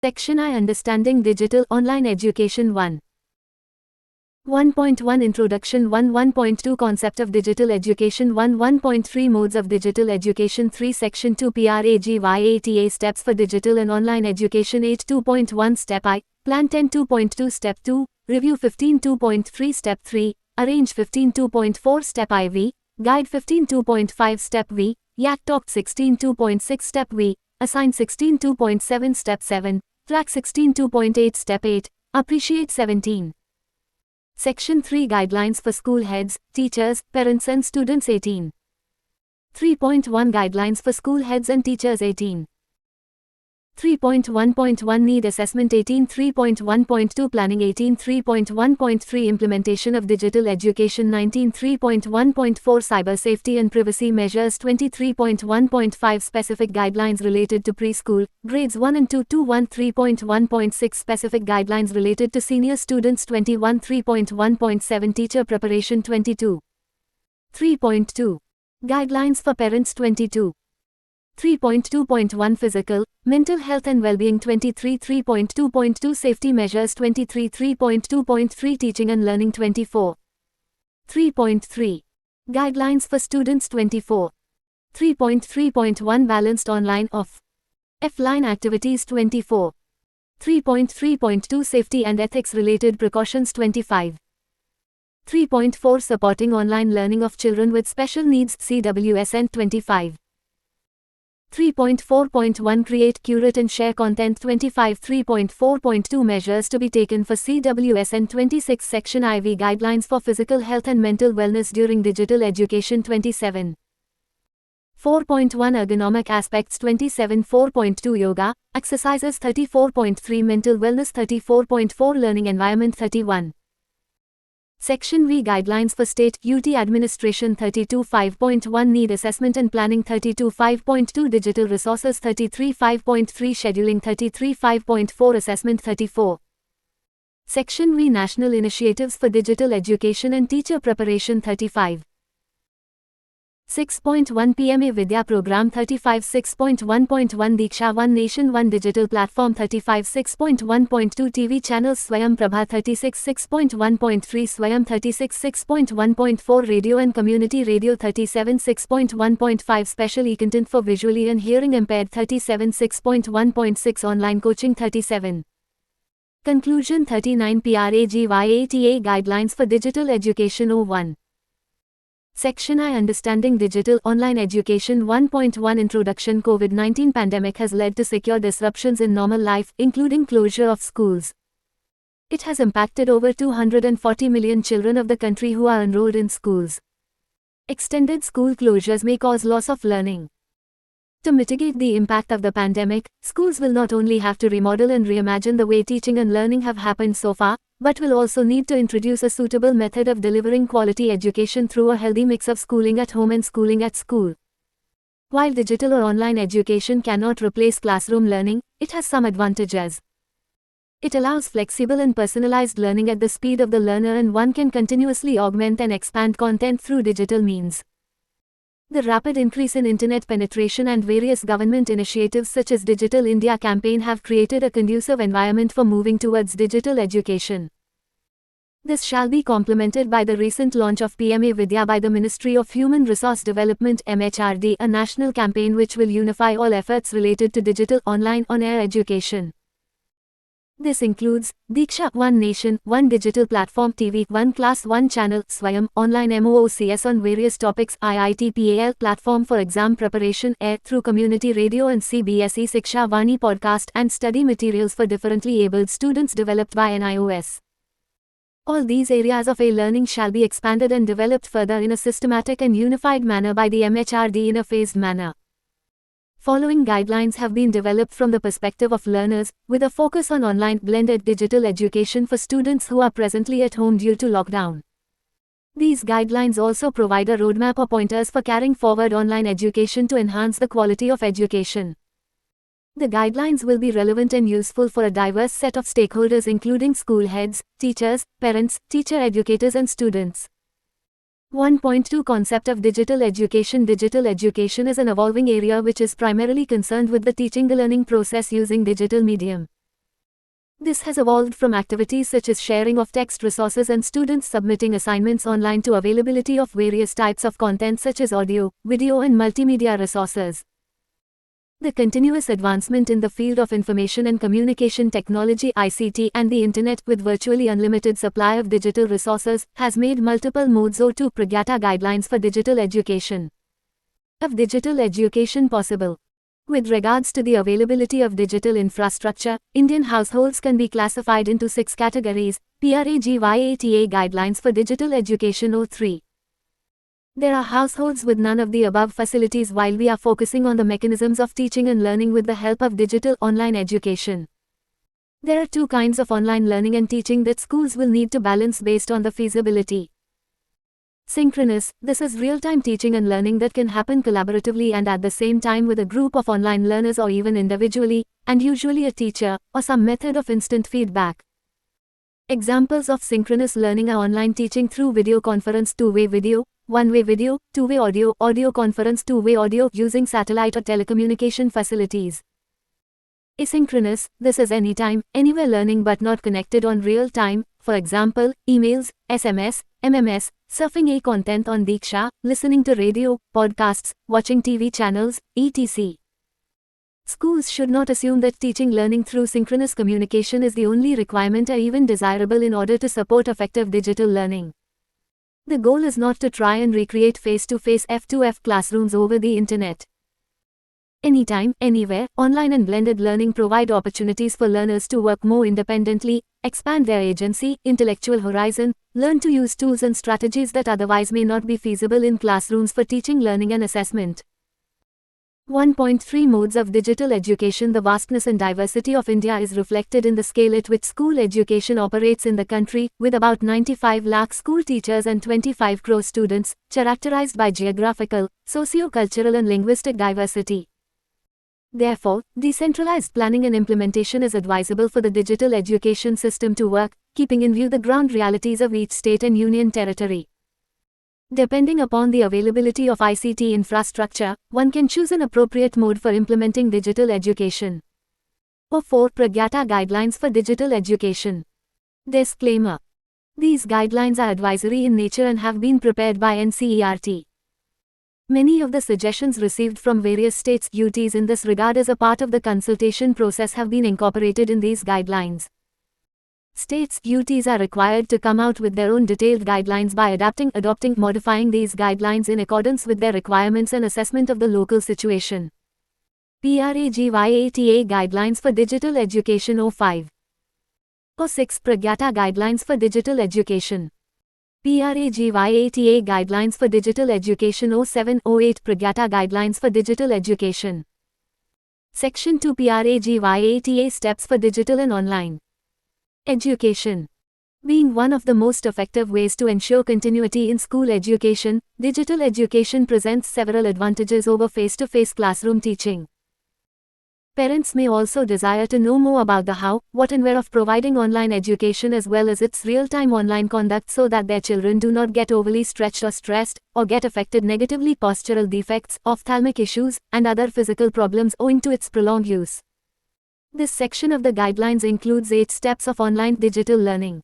Section I Understanding Digital Online Education 1. 1.1 Introduction 1.2 Concept of Digital Education 1.3 Modes of Digital Education 3 Section 2 PRAGYATA Steps for Digital and Online Education 8 2.1 Step I, Plan 10 2.2 Step 2, Review 15 2.3 Step 3, Arrange 15 2.4 Step IV, Guide 15 2.5 Step V, Yak Talk 16 2.6 Step V, Assign 16 2.7 Step 7, Track 16 2.8 Step 8, Appreciate 17. Section 3 Guidelines for School Heads, Teachers, Parents and Students 18. 3.1 Guidelines for School Heads and Teachers 18. 3.1.1 Need Assessment 18 3.1.2 Planning 18 3.1.3 Implementation of Digital Education 19 3.1.4 Cyber Safety and Privacy Measures 23.1.5 Specific Guidelines related to Preschool, Grades 1 and 2 21 3.1.6 Specific Guidelines related to Senior Students 21 3.1.7 Teacher Preparation 22. 3.2 Guidelines for Parents 22. 3.2.1 Physical, Mental Health and Well-being 23 3.2.2 Safety Measures 23 3.2.3 Teaching and Learning 24. 3.3 Guidelines for Students 24. 3.3.1 Balanced Online Offline Activities 24. 3.3.2 Safety and Ethics Related Precautions 25. 3.4 Supporting Online Learning of Children with Special Needs CWSN 25. 3.4.1 Create, Curate and Share Content 25 3.4.2 Measures to be taken for CWSN 26 Section IV Guidelines for Physical Health and Mental Wellness during Digital Education 27. 4.1 Ergonomic Aspects 27 4.2 Yoga, Exercises 34.3 Mental Wellness 34.4 Learning Environment 31. Section V Guidelines for State UT Administration 32 5.1 Need Assessment and Planning 32 5.2 Digital Resources 33 5.3 Scheduling 33 5.4 Assessment 34. Section V National Initiatives for Digital Education and Teacher Preparation 35. 6.1 PMA Vidya Program 35 6.1.1 Diksha 1 Nation 1 Digital Platform 35 6.1.2 TV Channels Swayam Prabha 36 6.1.3 Swayam 36 6.1.4 Radio and Community Radio 37 6.1.5 Special e-content for visually and hearing impaired 37 6.1.6 Online Coaching 37. Conclusion 39 PRAGYATA Guidelines for Digital Education 01. Section I Understanding Digital Online Education 1.1 Introduction COVID-19 pandemic has led to severe disruptions in normal life, including closure of schools. It has impacted over 240 million children of the country who are enrolled in schools. Extended school closures may cause loss of learning. To mitigate the impact of the pandemic, schools will not only have to remodel and reimagine the way teaching and learning have happened so far, but will also need to introduce a suitable method of delivering quality education through a healthy mix of schooling at home and schooling at school. While digital or online education cannot replace classroom learning, it has some advantages. It allows flexible and personalized learning at the speed of the learner, and one can continuously augment and expand content through digital means. The rapid increase in internet penetration and various government initiatives such as Digital India campaign have created a conducive environment for moving towards digital education. This shall be complemented by the recent launch of PMA Vidya by the Ministry of Human Resource Development MHRD, a national campaign which will unify all efforts related to digital online on-air education. This includes Diksha 1 Nation, 1 Digital Platform TV, 1 Class 1 Channel, Swayam, Online MOOCs on various topics, IITPAL Platform for Exam Preparation, AIR, through Community Radio and CBSE Siksha Vani Podcast, and study materials for differently abled students developed by NIOS. All these areas of e-learning shall be expanded and developed further in a systematic and unified manner by the MHRD in a phased manner. Following guidelines have been developed from the perspective of learners, with a focus on online blended digital education for students who are presently at home due to lockdown. These guidelines also provide a roadmap or pointers for carrying forward online education to enhance the quality of education. The guidelines will be relevant and useful for a diverse set of stakeholders including school heads, teachers, parents, teacher educators and students. 1.2 Concept of Digital Education. Digital education is an evolving area which is primarily concerned with the teaching the learning process using digital medium. This has evolved from activities such as sharing of text resources and students submitting assignments online to availability of various types of content such as audio, video and multimedia resources. The continuous advancement in the field of information and communication technology (ICT) and the Internet with virtually unlimited supply of digital resources has made multiple modes O2 Pragyata guidelines for digital education of digital education possible. With regards to the availability of digital infrastructure, Indian households can be classified into 6 categories. PRAGYATA Guidelines for Digital Education O3. There are households with none of the above facilities while we are focusing on the mechanisms of teaching and learning with the help of digital online education. There are 2 kinds of online learning and teaching that schools will need to balance based on the feasibility. Synchronous, this is real-time teaching and learning that can happen collaboratively and at the same time with a group of online learners or even individually, and usually a teacher, or some method of instant feedback. Examples of synchronous learning are online teaching through video conference, two-way video, one-way video, two-way audio, audio conference, two-way audio using satellite or telecommunication facilities. Asynchronous, this is anytime, anywhere learning but not connected on real time, for example, emails, SMS, MMS, surfing content on Diksha, listening to radio, podcasts, watching TV channels, etc. Schools should not assume that teaching learning through synchronous communication is the only requirement or even desirable in order to support effective digital learning. The goal is not to try and recreate face-to-face F2F classrooms over the internet. Anytime, anywhere, online and blended learning provide opportunities for learners to work more independently, expand their agency, intellectual horizon, learn to use tools and strategies that otherwise may not be feasible in classrooms for teaching, learning and assessment. 1.3 Modes of digital education. The vastness and diversity of India is reflected in the scale at which school education operates in the country, with about 95 lakh school teachers and 25 crore students, characterized by geographical, socio-cultural and linguistic diversity. Therefore, decentralized planning and implementation is advisable for the digital education system to work, keeping in view the ground realities of each state and union territory. Depending upon the availability of ICT infrastructure, one can choose an appropriate mode for implementing digital education. O4 Pragyata Guidelines for Digital Education. Disclaimer. These guidelines are advisory in nature and have been prepared by NCERT. Many of the suggestions received from various states' UTs in this regard as a part of the consultation process have been incorporated in these guidelines. States' UTs are required to come out with their own detailed guidelines by adopting, modifying these guidelines in accordance with their requirements and assessment of the local situation. PRAGYATA Guidelines for Digital Education O5. O6 Pragyata Guidelines for Digital Education. PRAGYATA Guidelines for Digital Education O7-08 Pragyata Guidelines for Digital Education. Section 2 PRAGYATA Steps for Digital and Online Education. Being one of the most effective ways to ensure continuity in school education, digital education presents several advantages over face-to-face classroom teaching. Parents may also desire to know more about the how, what and where of providing online education as well as its real-time online conduct so that their children do not get overly stretched or stressed, or get affected negatively postural defects, ophthalmic issues, and other physical problems owing to its prolonged use. This section of the guidelines includes 8 steps of online digital learning.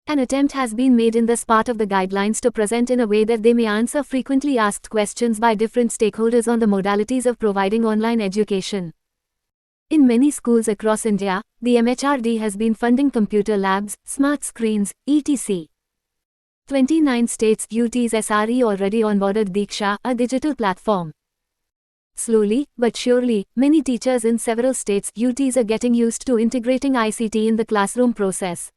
An attempt has been made in this part of the guidelines to present in a way that they may answer frequently asked questions by different stakeholders on the modalities of providing online education. In many schools across India, the MHRD has been funding computer labs, smart screens, etc. 29 states UTs SRE already onboarded Diksha, a digital platform. Slowly, but surely, many teachers in several states UTs are getting used to integrating ICT in the classroom process.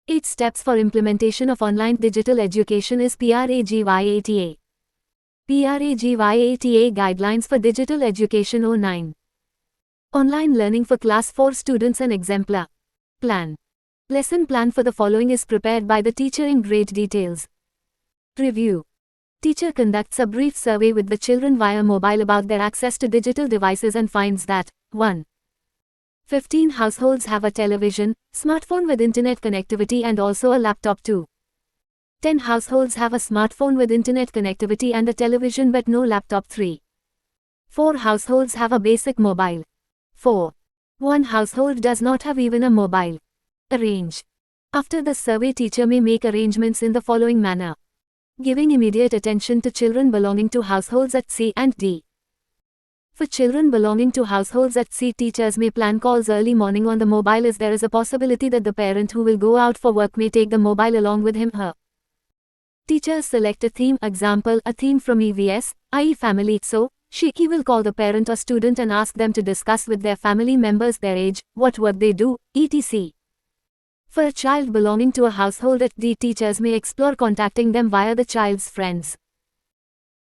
8 steps for implementation of online digital education is PRAGYATA. PRAGYATA Guidelines for Digital Education 09. Online learning for Class 4 students and exemplar. Plan. Lesson plan for the following is prepared by the teacher in great details. Review. Teacher conducts a brief survey with the children via mobile about their access to digital devices and finds that 1. 15 households have a television, smartphone with internet connectivity and also a laptop too. 10 households have a smartphone with internet connectivity and a television but no laptop. 3. 4 households have a basic mobile. 4. One household does not have even a mobile. Arrange. After the survey, teacher may make arrangements in the following manner. Giving immediate attention to children belonging to households at C and D. For children belonging to households at C, teachers may plan calls early morning on the mobile, as there is a possibility that the parent who will go out for work may take the mobile along with him/her. Teachers select a theme, example, a theme from EVS, i.e. family, so he will call the parent or student and ask them to discuss with their family members their age, what work they do, etc. For a child belonging to a household at D, teachers may explore contacting them via the child's friends.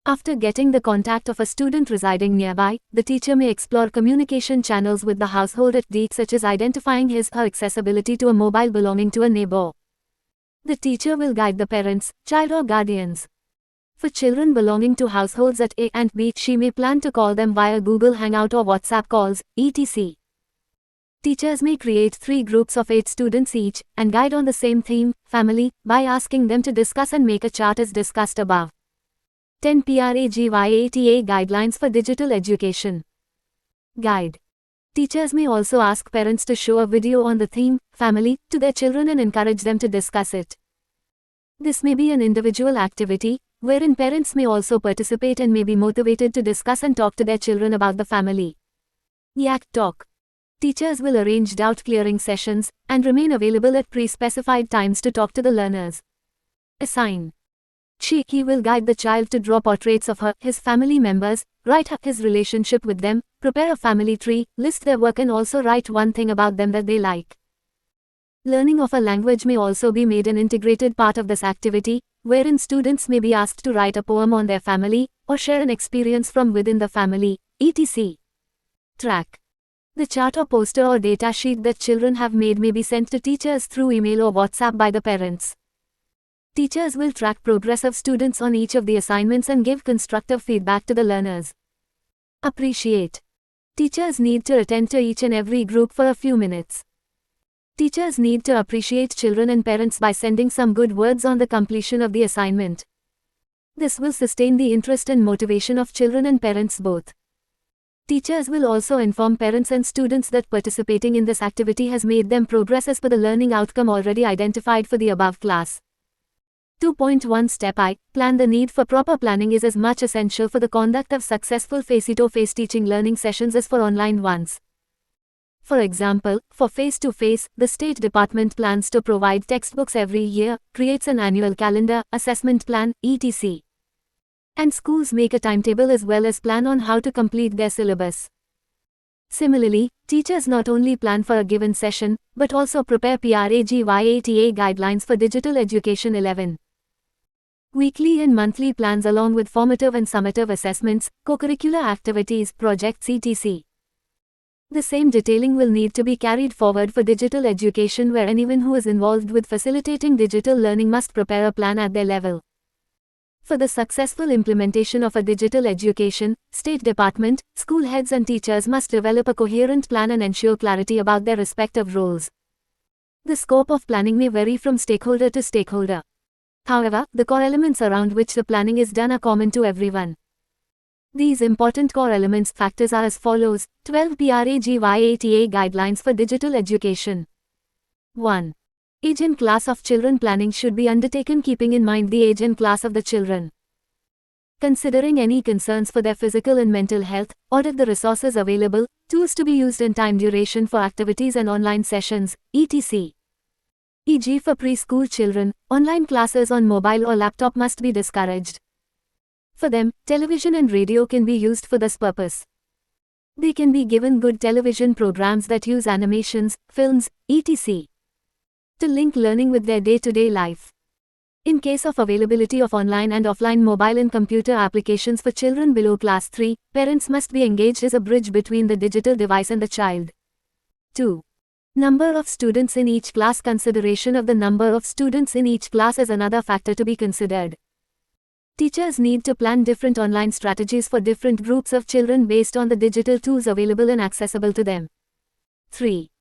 After getting the contact of a student residing nearby, the teacher may explore communication channels with the household at D, such as identifying his/her accessibility to a mobile belonging to a neighbor. The teacher will guide the parents, child or guardians. For children belonging to households at A and B, she may plan to call them via Google Hangout or WhatsApp calls, etc. Teachers may create 3 groups of 8 students each, and guide on the same theme, family, by asking them to discuss and make a chart as discussed above. 10 PRAGYATA Guidelines for Digital Education. Guide. Teachers may also ask parents to show a video on the theme, family, to their children and encourage them to discuss it. This may be an individual activity, wherein parents may also participate and may be motivated to discuss and talk to their children about the family. Yak Talk. Teachers will arrange doubt-clearing sessions, and remain available at pre-specified times to talk to the learners. Assign. He will guide the child to draw portraits of his family members, write his relationship with them, prepare a family tree, list their work and also write one thing about them that they like. Learning of a language may also be made an integrated part of this activity, wherein students may be asked to write a poem on their family, or share an experience from within the family, etc. Track. The chart or poster or data sheet that children have made may be sent to teachers through email or WhatsApp by the parents. Teachers will track progress of students on each of the assignments and give constructive feedback to the learners. Appreciate. Teachers need to attend to each and every group for a few minutes. Teachers need to appreciate children and parents by sending some good words on the completion of the assignment. This will sustain the interest and motivation of children and parents both. Teachers will also inform parents and students that participating in this activity has made them progress as per the learning outcome already identified for the above class. 2.1 Step I. Plan. The need for proper planning is as much essential for the conduct of successful face-to-face teaching learning sessions as for online ones. For example, for face-to-face, the State Department plans to provide textbooks every year, creates an annual calendar, assessment plan, etc. And schools make a timetable as well as plan on how to complete their syllabus. Similarly, teachers not only plan for a given session, but also prepare PRAGYATA guidelines for digital education 11. Weekly and monthly plans along with formative and summative assessments, co-curricular activities, projects, etc. The same detailing will need to be carried forward for digital education, where anyone who is involved with facilitating digital learning must prepare a plan at their level. For the successful implementation of a digital education, State Department, school heads and teachers must develop a coherent plan and ensure clarity about their respective roles. The scope of planning may vary from stakeholder to stakeholder. However, the core elements around which the planning is done are common to everyone. These important core elements factors are as follows: 12 PRAGYATA Guidelines for Digital Education. 1. Age and class of children. Planning should be undertaken keeping in mind the age and class of the children. Considering any concerns for their physical and mental health, audit the resources available, tools to be used and time duration for activities and online sessions, etc. E.g. for preschool children, online classes on mobile or laptop must be discouraged. For them, television and radio can be used for this purpose. They can be given good television programs that use animations, films, etc. to link learning with their day-to-day life. In case of availability of online and offline mobile and computer applications for children below class 3, parents must be engaged as a bridge between the digital device and the child. 2. Number of students in each class. Consideration of the number of students in each class is another factor to be considered. Teachers need to plan different online strategies for different groups of children based on the digital tools available and accessible to them. 3.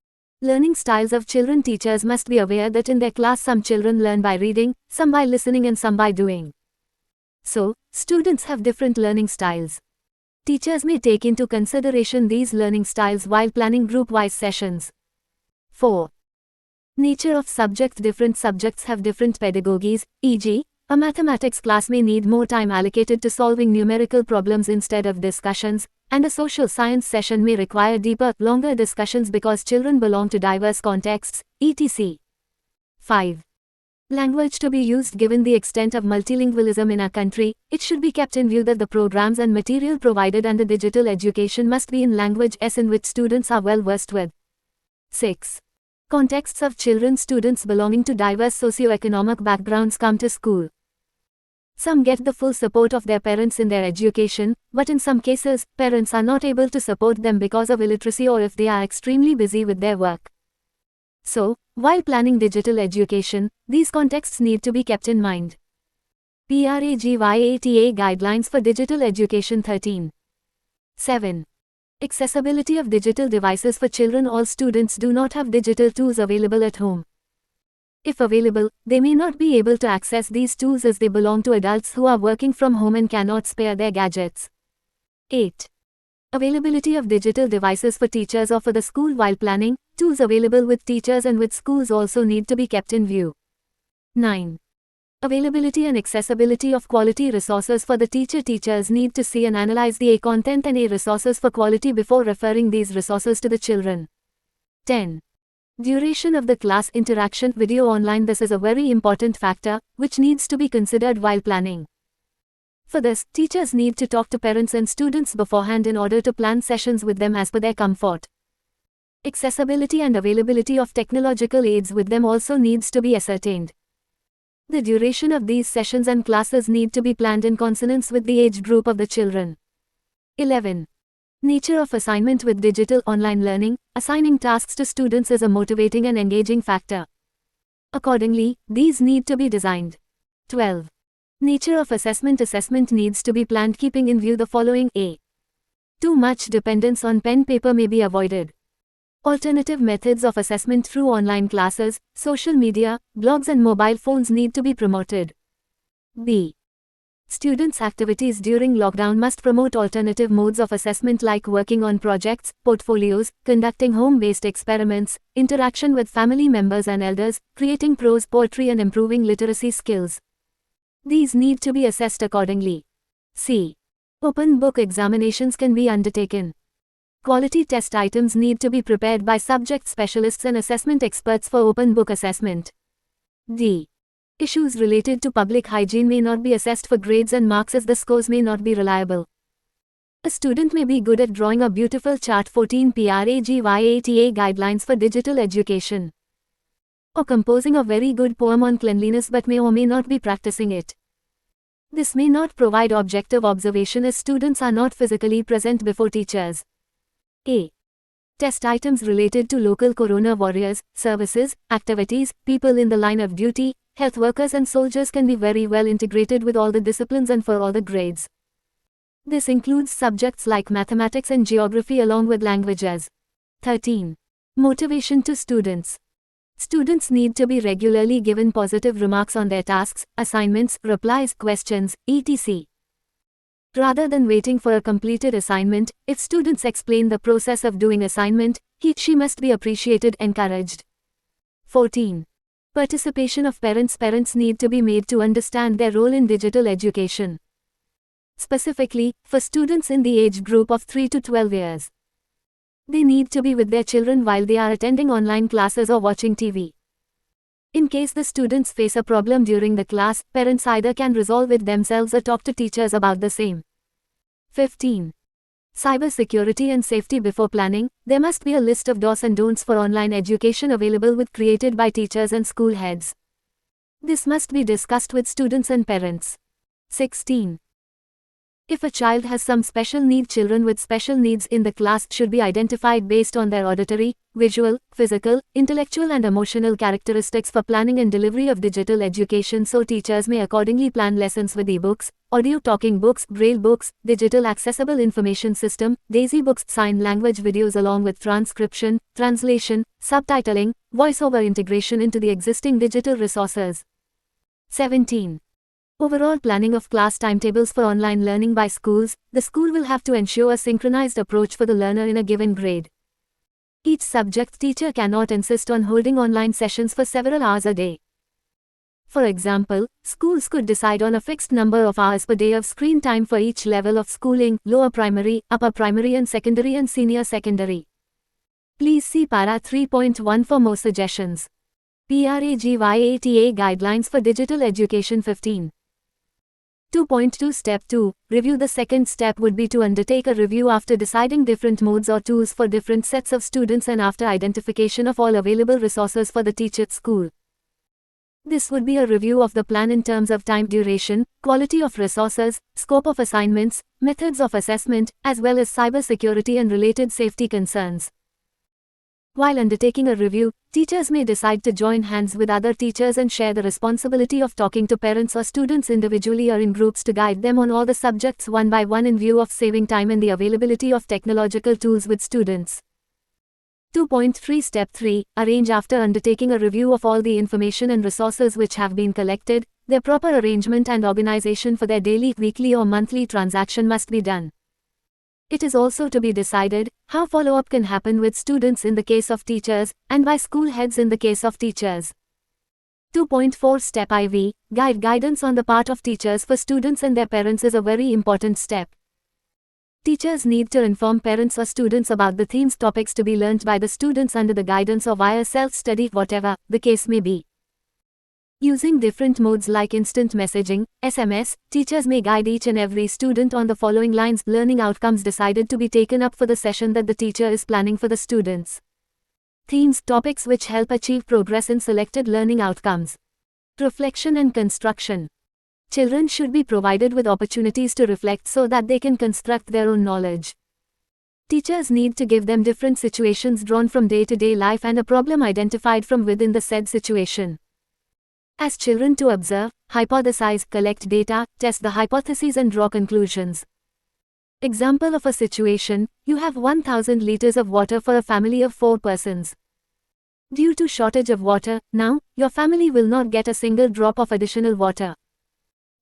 Learning styles of children. Teachers must be aware that in their class some children learn by reading, some by listening and some by doing. So, students have different learning styles. Teachers may take into consideration these learning styles while planning group-wise sessions. 4. Nature of subject. Different subjects have different pedagogies, e.g., a mathematics class may need more time allocated to solving numerical problems instead of discussions, and a social science session may require deeper, longer discussions because children belong to diverse contexts, etc. 5. Language to be used. Given the extent of multilingualism in our country, it should be kept in view that the programs and material provided under digital education must be in languages in which students are well versed with. 6. Contexts of children. Students belonging to diverse socio-economic backgrounds come to school. Some get the full support of their parents in their education, but in some cases, parents are not able to support them because of illiteracy or if they are extremely busy with their work. So, while planning digital education, these contexts need to be kept in mind. PRAGYATA Guidelines for Digital Education 13. 7. Accessibility of digital devices for children. All students do not have digital tools available at home. If available, they may not be able to access these tools as they belong to adults who are working from home and cannot spare their gadgets. 8. Availability of digital devices for teachers or for the school. While planning, tools available with teachers and with schools also need to be kept in view. 9. Availability and accessibility of quality resources for the teacher. Teachers need to see and analyze the content and resources for quality before referring these resources to the children. 10. Duration of the class. Interaction video online. This is a very important factor, which needs to be considered while planning. For this, teachers need to talk to parents and students beforehand in order to plan sessions with them as per their comfort. Accessibility and availability of technological aids with them also needs to be ascertained. The duration of these sessions and classes need to be planned in consonance with the age group of the children. 11. Nature of assignment. With digital online learning, assigning tasks to students is a motivating and engaging factor. Accordingly, these need to be designed. 12. Nature of assessment. Assessment needs to be planned keeping in view the following. A. Too much dependence on pen paper may be avoided. Alternative methods of assessment through online classes, social media, blogs and mobile phones need to be promoted. B. Students' activities during lockdown must promote alternative modes of assessment like working on projects, portfolios, conducting home-based experiments, interaction with family members and elders, creating prose poetry and improving literacy skills. These need to be assessed accordingly. C. Open book examinations can be undertaken. Quality test items need to be prepared by subject specialists and assessment experts for open book assessment. D. Issues related to public hygiene may not be assessed for grades and marks as the scores may not be reliable. A student may be good at drawing a beautiful chart. 14. PRAGYATA Guidelines for Digital Education. Or composing a very good poem on cleanliness but may or may not be practicing it. This may not provide objective observation as students are not physically present before teachers. A. Test items related to local corona warriors, services, activities, people in the line of duty, health workers and soldiers can be very well integrated with all the disciplines and for all the grades. This includes subjects like mathematics and geography along with languages. 13. Motivation to students. Students need to be regularly given positive remarks on their tasks, assignments, replies, questions, etc. Rather than waiting for a completed assignment, if students explain the process of doing assignment, she must be appreciated, encouraged. 14. Participation of parents. Parents need to be made to understand their role in digital education. Specifically, for students in the age group of 3 to 12 years. They need to be with their children while they are attending online classes or watching TV. In case the students face a problem during the class, parents either can resolve it themselves or talk to teachers about the same. 15. Cybersecurity and safety. Before planning, there must be a list of do's and don'ts for online education available with created by teachers and school heads. This must be discussed with students and parents. 16. If a child has some special need, children with special needs in the class should be identified based on their auditory, visual, physical, intellectual and emotional characteristics for planning and delivery of digital education, so teachers may accordingly plan lessons with e-books, audio talking books, braille books, digital accessible information system, DAISY books, sign language videos along with transcription, translation, subtitling, voiceover integration into the existing digital resources. 17. Overall planning of class timetables for online learning by schools. The school will have to ensure a synchronized approach for the learner in a given grade. Each subject teacher cannot insist on holding online sessions for several hours a day. For example, schools could decide on a fixed number of hours per day of screen time for each level of schooling: lower primary, upper primary and secondary and senior secondary. Please see Para 3.1 for more suggestions. PRAGYATA Guidelines for Digital Education 15. 2.2 Step 2. Review. The second step would be to undertake a review after deciding different modes or tools for different sets of students and after identification of all available resources for the teacher at school. This would be a review of the plan in terms of time duration, quality of resources, scope of assignments, methods of assessment, as well as cyber security and related safety concerns. While undertaking a review, teachers may decide to join hands with other teachers and share the responsibility of talking to parents or students individually or in groups to guide them on all the subjects one by one in view of saving time and the availability of technological tools with students. 2.3 Step 3. Arrange. After undertaking a review of all the information and resources which have been collected, their proper arrangement and organization for their daily, weekly or monthly transaction must be done. It is also to be decided how follow-up can happen with students in the case of teachers, and by school heads in the case of teachers. 2.4 Step IV. Guidance on the part of teachers for students and their parents is a very important step. Teachers need to inform parents or students about the themes, topics to be learnt by the students under the guidance or via self-study, whatever the case may be. Using different modes like instant messaging, SMS, teachers may guide each and every student on the following lines: learning outcomes decided to be taken up for the session that the teacher is planning for the students. Themes, topics which help achieve progress in selected learning outcomes. Reflection and construction. Children should be provided with opportunities to reflect so that they can construct their own knowledge. Teachers need to give them different situations drawn from day-to-day life and a problem identified from within the said situation. Ask children to observe, hypothesize, collect data, test the hypotheses and draw conclusions. Example of a situation: you have 1000 liters of water for a family of 4 persons. Due to shortage of water, now, your family will not get a single drop of additional water.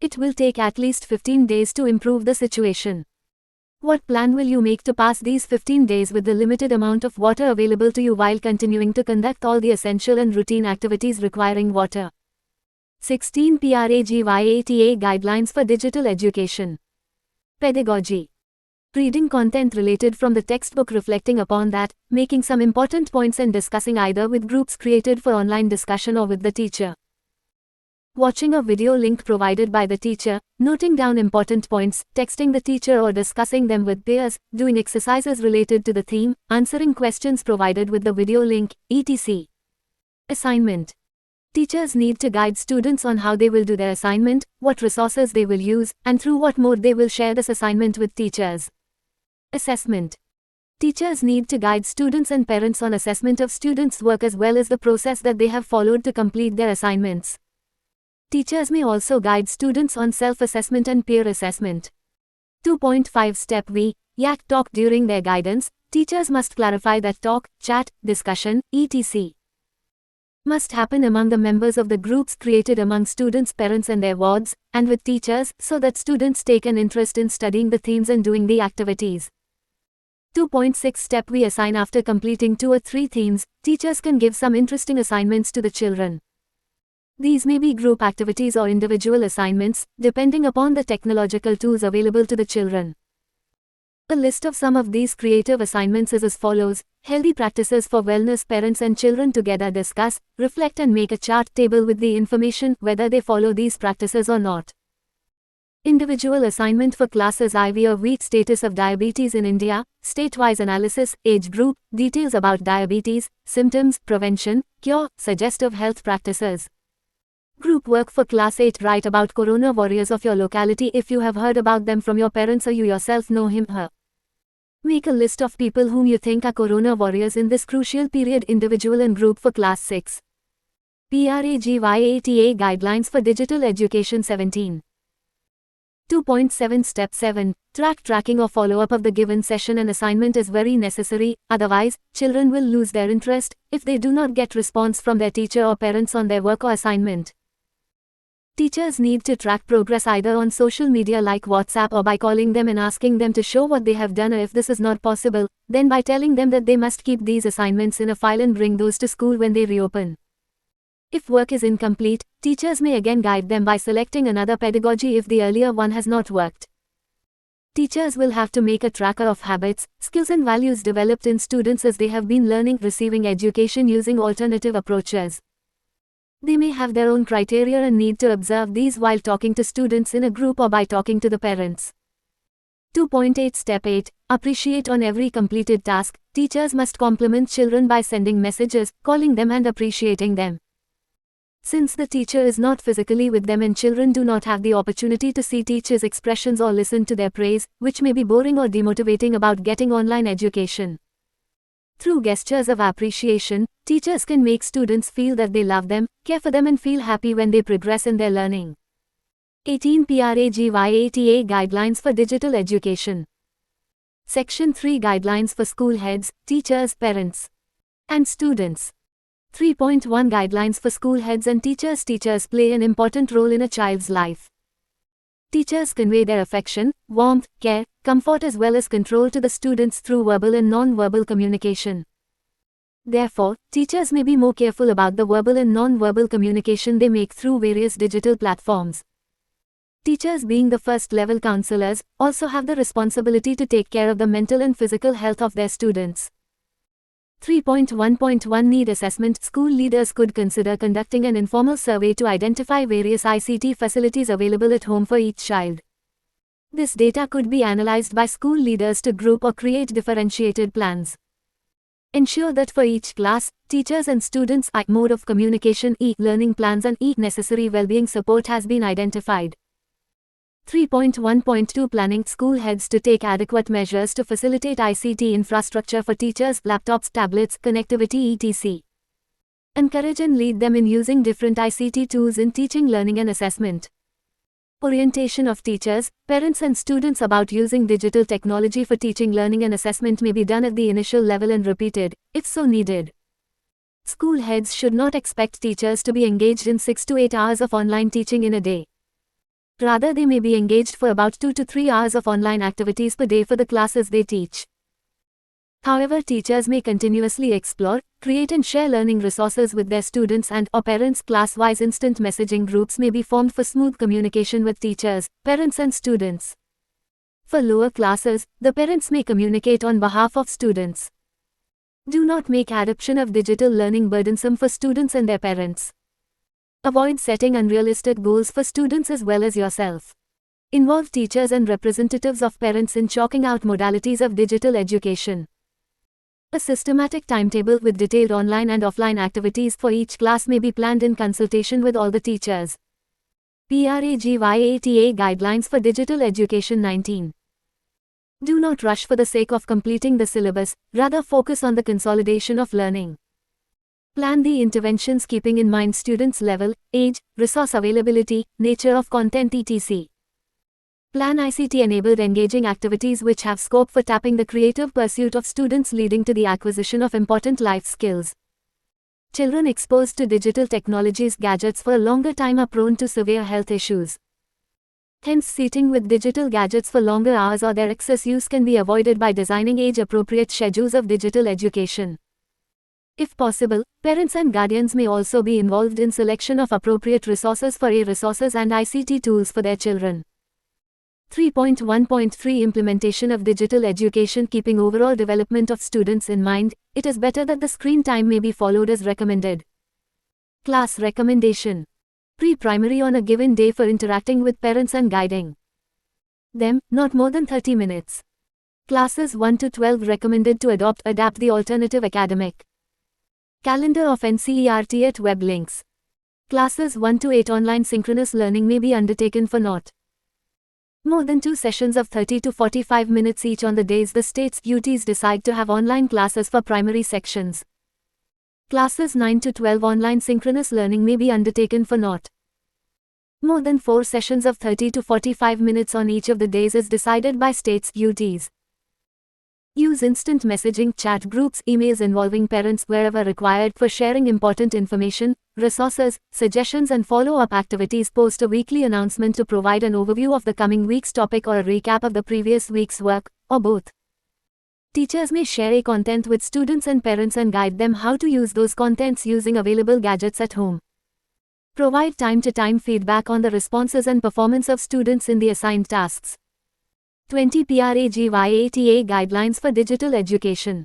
It will take at least 15 days to improve the situation. What plan will you make to pass these 15 days with the limited amount of water available to you while continuing to conduct all the essential and routine activities requiring water? 16 PRAGYATA Guidelines for Digital Education. Pedagogy. Reading content related from the textbook, reflecting upon that, making some important points and discussing either with groups created for online discussion or with the teacher. Watching a video link provided by the teacher, noting down important points, texting the teacher or discussing them with peers, doing exercises related to the theme, answering questions provided with the video link, etc. Assignment. Teachers need to guide students on how they will do their assignment, what resources they will use, and through what mode they will share this assignment with teachers. Assessment. Teachers need to guide students and parents on assessment of students' work as well as the process that they have followed to complete their assignments. Teachers may also guide students on self-assessment and peer assessment. 2.5 Step V. Yak talk. During their guidance, teachers must clarify that talk, chat, discussion, etc. must happen among the members of the groups created among students, parents and their wards, and with teachers, so that students take an interest in studying the themes and doing the activities. 2.6 Step V. Assign. After completing 2 or 3 themes, teachers can give some interesting assignments to the children. These may be group activities or individual assignments, depending upon the technological tools available to the children. A list of some of these creative assignments is as follows: healthy practices for wellness. Parents and children together discuss, reflect and make a chart table with the information whether they follow these practices or not. Individual assignment for classes IV or week: status of diabetes in India, state-wise analysis, age group, details about diabetes, symptoms, prevention, cure, suggestive health practices. Group work for class 8. Write about corona warriors of your locality if you have heard about them from your parents or you yourself know him/her. Make a list of people whom you think are corona warriors in this crucial period, individual and group for class 6. PRAGYATA Guidelines for Digital Education 17. 2.7 Step 7. Tracking or follow-up of the given session and assignment is very necessary, otherwise, children will lose their interest if they do not get response from their teacher or parents on their work or assignment. Teachers need to track progress either on social media like WhatsApp or by calling them and asking them to show what they have done, or if this is not possible, then by telling them that they must keep these assignments in a file and bring those to school when they reopen. If work is incomplete, teachers may again guide them by selecting another pedagogy if the earlier one has not worked. Teachers will have to make a tracker of habits, skills and values developed in students as they have been receiving education using alternative approaches. They may have their own criteria and need to observe these while talking to students in a group or by talking to the parents. 2.8 Step 8. Appreciate on every completed task. Teachers must compliment children by sending messages, calling them and appreciating them. Since the teacher is not physically with them and children do not have the opportunity to see teachers' expressions or listen to their praise, which may be boring or demotivating about getting online education. Through gestures of appreciation, teachers can make students feel that they love them, care for them and feel happy when they progress in their learning. 18 PRAGYATA Guidelines for Digital Education. Section 3 Guidelines for School Heads, Teachers, Parents, and Students. 3.1 Guidelines for School Heads and Teachers. Teachers play an important role in a child's life. Teachers convey their affection, warmth, care, comfort as well as control to the students through verbal and non-verbal communication. Therefore, teachers may be more careful about the verbal and non-verbal communication they make through various digital platforms. Teachers, being the first-level counselors, also have the responsibility to take care of the mental and physical health of their students. 3.1.1 Need Assessment. School leaders could consider conducting an informal survey to identify various ICT facilities available at home for each child. This data could be analyzed by school leaders to group or create differentiated plans. Ensure that for each class, teachers and students' mode of communication, learning plans and necessary well-being support has been identified. 3.1.2 Planning. School heads to take adequate measures to facilitate ICT infrastructure for teachers, laptops, tablets, connectivity etc. Encourage and lead them in using different ICT tools in teaching, learning and assessment. Orientation of teachers, parents and students about using digital technology for teaching, learning and assessment may be done at the initial level and repeated, if so needed. School heads should not expect teachers to be engaged in 6 to 8 hours of online teaching in a day. Rather, they may be engaged for about 2 to 3 hours of online activities per day for the classes they teach. However, teachers may continuously explore, create and share learning resources with their students and/or parents. Class-wise instant messaging groups may be formed for smooth communication with teachers, parents and students. For lower classes, the parents may communicate on behalf of students. Do not make adoption of digital learning burdensome for students and their parents. Avoid setting unrealistic goals for students as well as yourself. Involve teachers and representatives of parents in chalking out modalities of digital education. A systematic timetable with detailed online and offline activities for each class may be planned in consultation with all the teachers. PRAGYATA Guidelines for Digital Education 19. Do not rush for the sake of completing the syllabus, rather focus on the consolidation of learning. Plan the interventions keeping in mind students' level, age, resource availability, nature of content etc. Plan ICT-enabled engaging activities which have scope for tapping the creative pursuit of students leading to the acquisition of important life skills. Children exposed to digital technologies gadgets for a longer time are prone to severe health issues. Hence, seating with digital gadgets for longer hours or their excess use can be avoided by designing age-appropriate schedules of digital education. If possible, parents and guardians may also be involved in selection of appropriate resources for resources and ICT tools for their children. 3.1.3 Implementation of digital education. Keeping overall development of students in mind, it is better that the screen time may be followed as recommended. Class recommendation. Pre-primary on a given day for interacting with parents and guiding them, not more than 30 minutes. Classes 1 to 12 recommended to adapt the alternative academic calendar of NCERT at web links. Classes 1 to 8 online synchronous learning may be undertaken for not more than 2 sessions of 30 to 45 minutes each on the days the states UTs decide to have online classes for primary sections. Classes 9 to 12 online synchronous learning may be undertaken for not more than 4 sessions of 30 to 45 minutes on each of the days as decided by states UTs. Use instant messaging, chat groups, emails involving parents wherever required for sharing important information, resources, suggestions and follow-up activities. Post a weekly announcement to provide an overview of the coming week's topic or a recap of the previous week's work, or both. Teachers may share a content with students and parents and guide them how to use those contents using available gadgets at home. Provide time-to-time feedback on the responses and performance of students in the assigned tasks. 20 PRAGYATA Guidelines for Digital Education.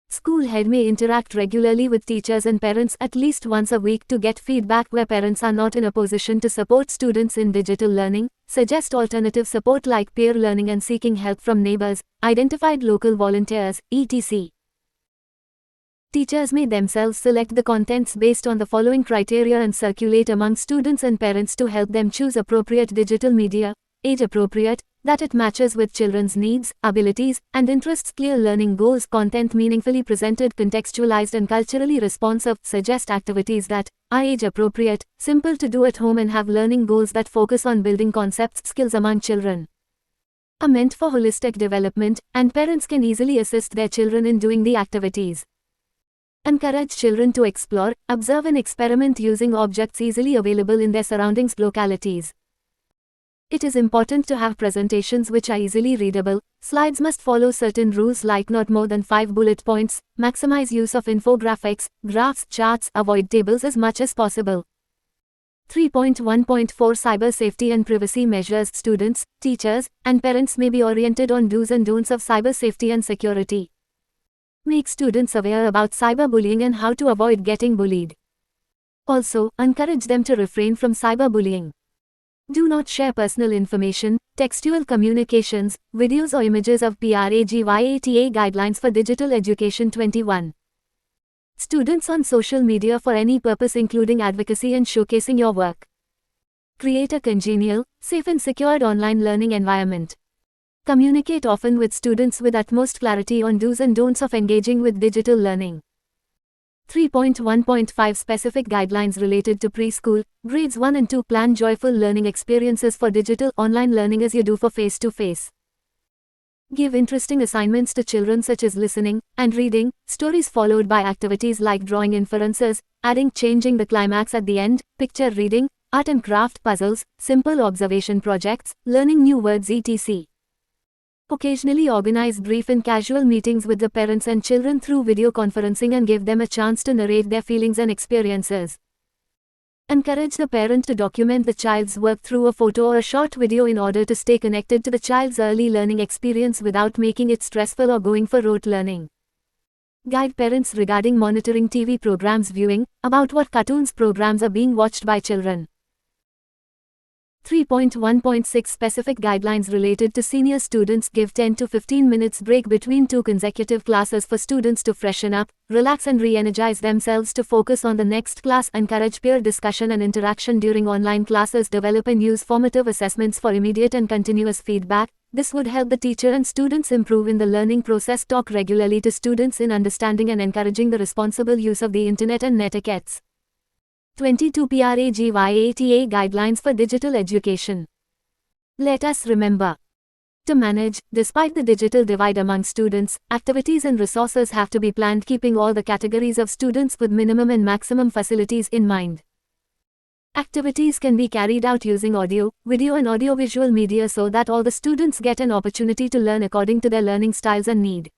School head may interact regularly with teachers and parents at least once a week to get feedback where parents are not in a position to support students in digital learning, suggest alternative support like peer learning and seeking help from neighbors, identified local volunteers, etc. Teachers may themselves select the contents based on the following criteria and circulate among students and parents to help them choose appropriate digital media: age appropriate, that it matches with children's needs, abilities, and interests; clear learning goals; content meaningfully presented, contextualized and culturally responsive; suggest activities that are age appropriate, simple to do at home and have learning goals that focus on building concepts, skills among children. Are meant for holistic development, and parents can easily assist their children in doing the activities. Encourage children to explore, observe and experiment using objects easily available in their surroundings, localities. It is important to have presentations which are easily readable. Slides must follow certain rules like not more than 5 bullet points, maximize use of infographics, graphs, charts, avoid tables as much as possible. 3.1.4 Cyber Safety and Privacy Measures. Students, teachers, and parents may be oriented on do's and don'ts of cyber safety and security. Make students aware about cyberbullying and how to avoid getting bullied. Also, encourage them to refrain from cyberbullying. Do not share personal information, textual communications, videos or images of PRAGYATA Guidelines for Digital Education 21. Students on social media for any purpose including advocacy and showcasing your work. Create a congenial, safe and secured online learning environment. Communicate often with students with utmost clarity on do's and don'ts of engaging with digital learning. 3.1.5 Specific guidelines related to preschool, grades 1 and 2. Plan joyful learning experiences for digital online learning as you do for face-to-face. Give interesting assignments to children such as listening and reading stories followed by activities like drawing inferences, adding, changing the climax at the end, picture reading, art and craft puzzles, simple observation projects, learning new words etc. Occasionally organize brief and casual meetings with the parents and children through video conferencing and give them a chance to narrate their feelings and experiences. Encourage the parent to document the child's work through a photo or a short video in order to stay connected to the child's early learning experience without making it stressful or going for rote learning. Guide parents regarding monitoring TV programs viewing, about what cartoons programs are being watched by children. 3.1.6 Specific guidelines related to senior students. Give 10 to 15 minutes break between 2 consecutive classes for students to freshen up, relax and re-energize themselves to focus on the next class. Encourage peer discussion and interaction during online classes. Develop and use formative assessments for immediate and continuous feedback. This would help the teacher and students improve in the learning process. Talk regularly to students in understanding and encouraging the responsible use of the internet and netiquettes. 22 PRAGYATA Guidelines for Digital Education. Let us remember. To manage, despite the digital divide among students, activities and resources have to be planned keeping all the categories of students with minimum and maximum facilities in mind. Activities can be carried out using audio, video and audiovisual media so that all the students get an opportunity to learn according to their learning styles and need.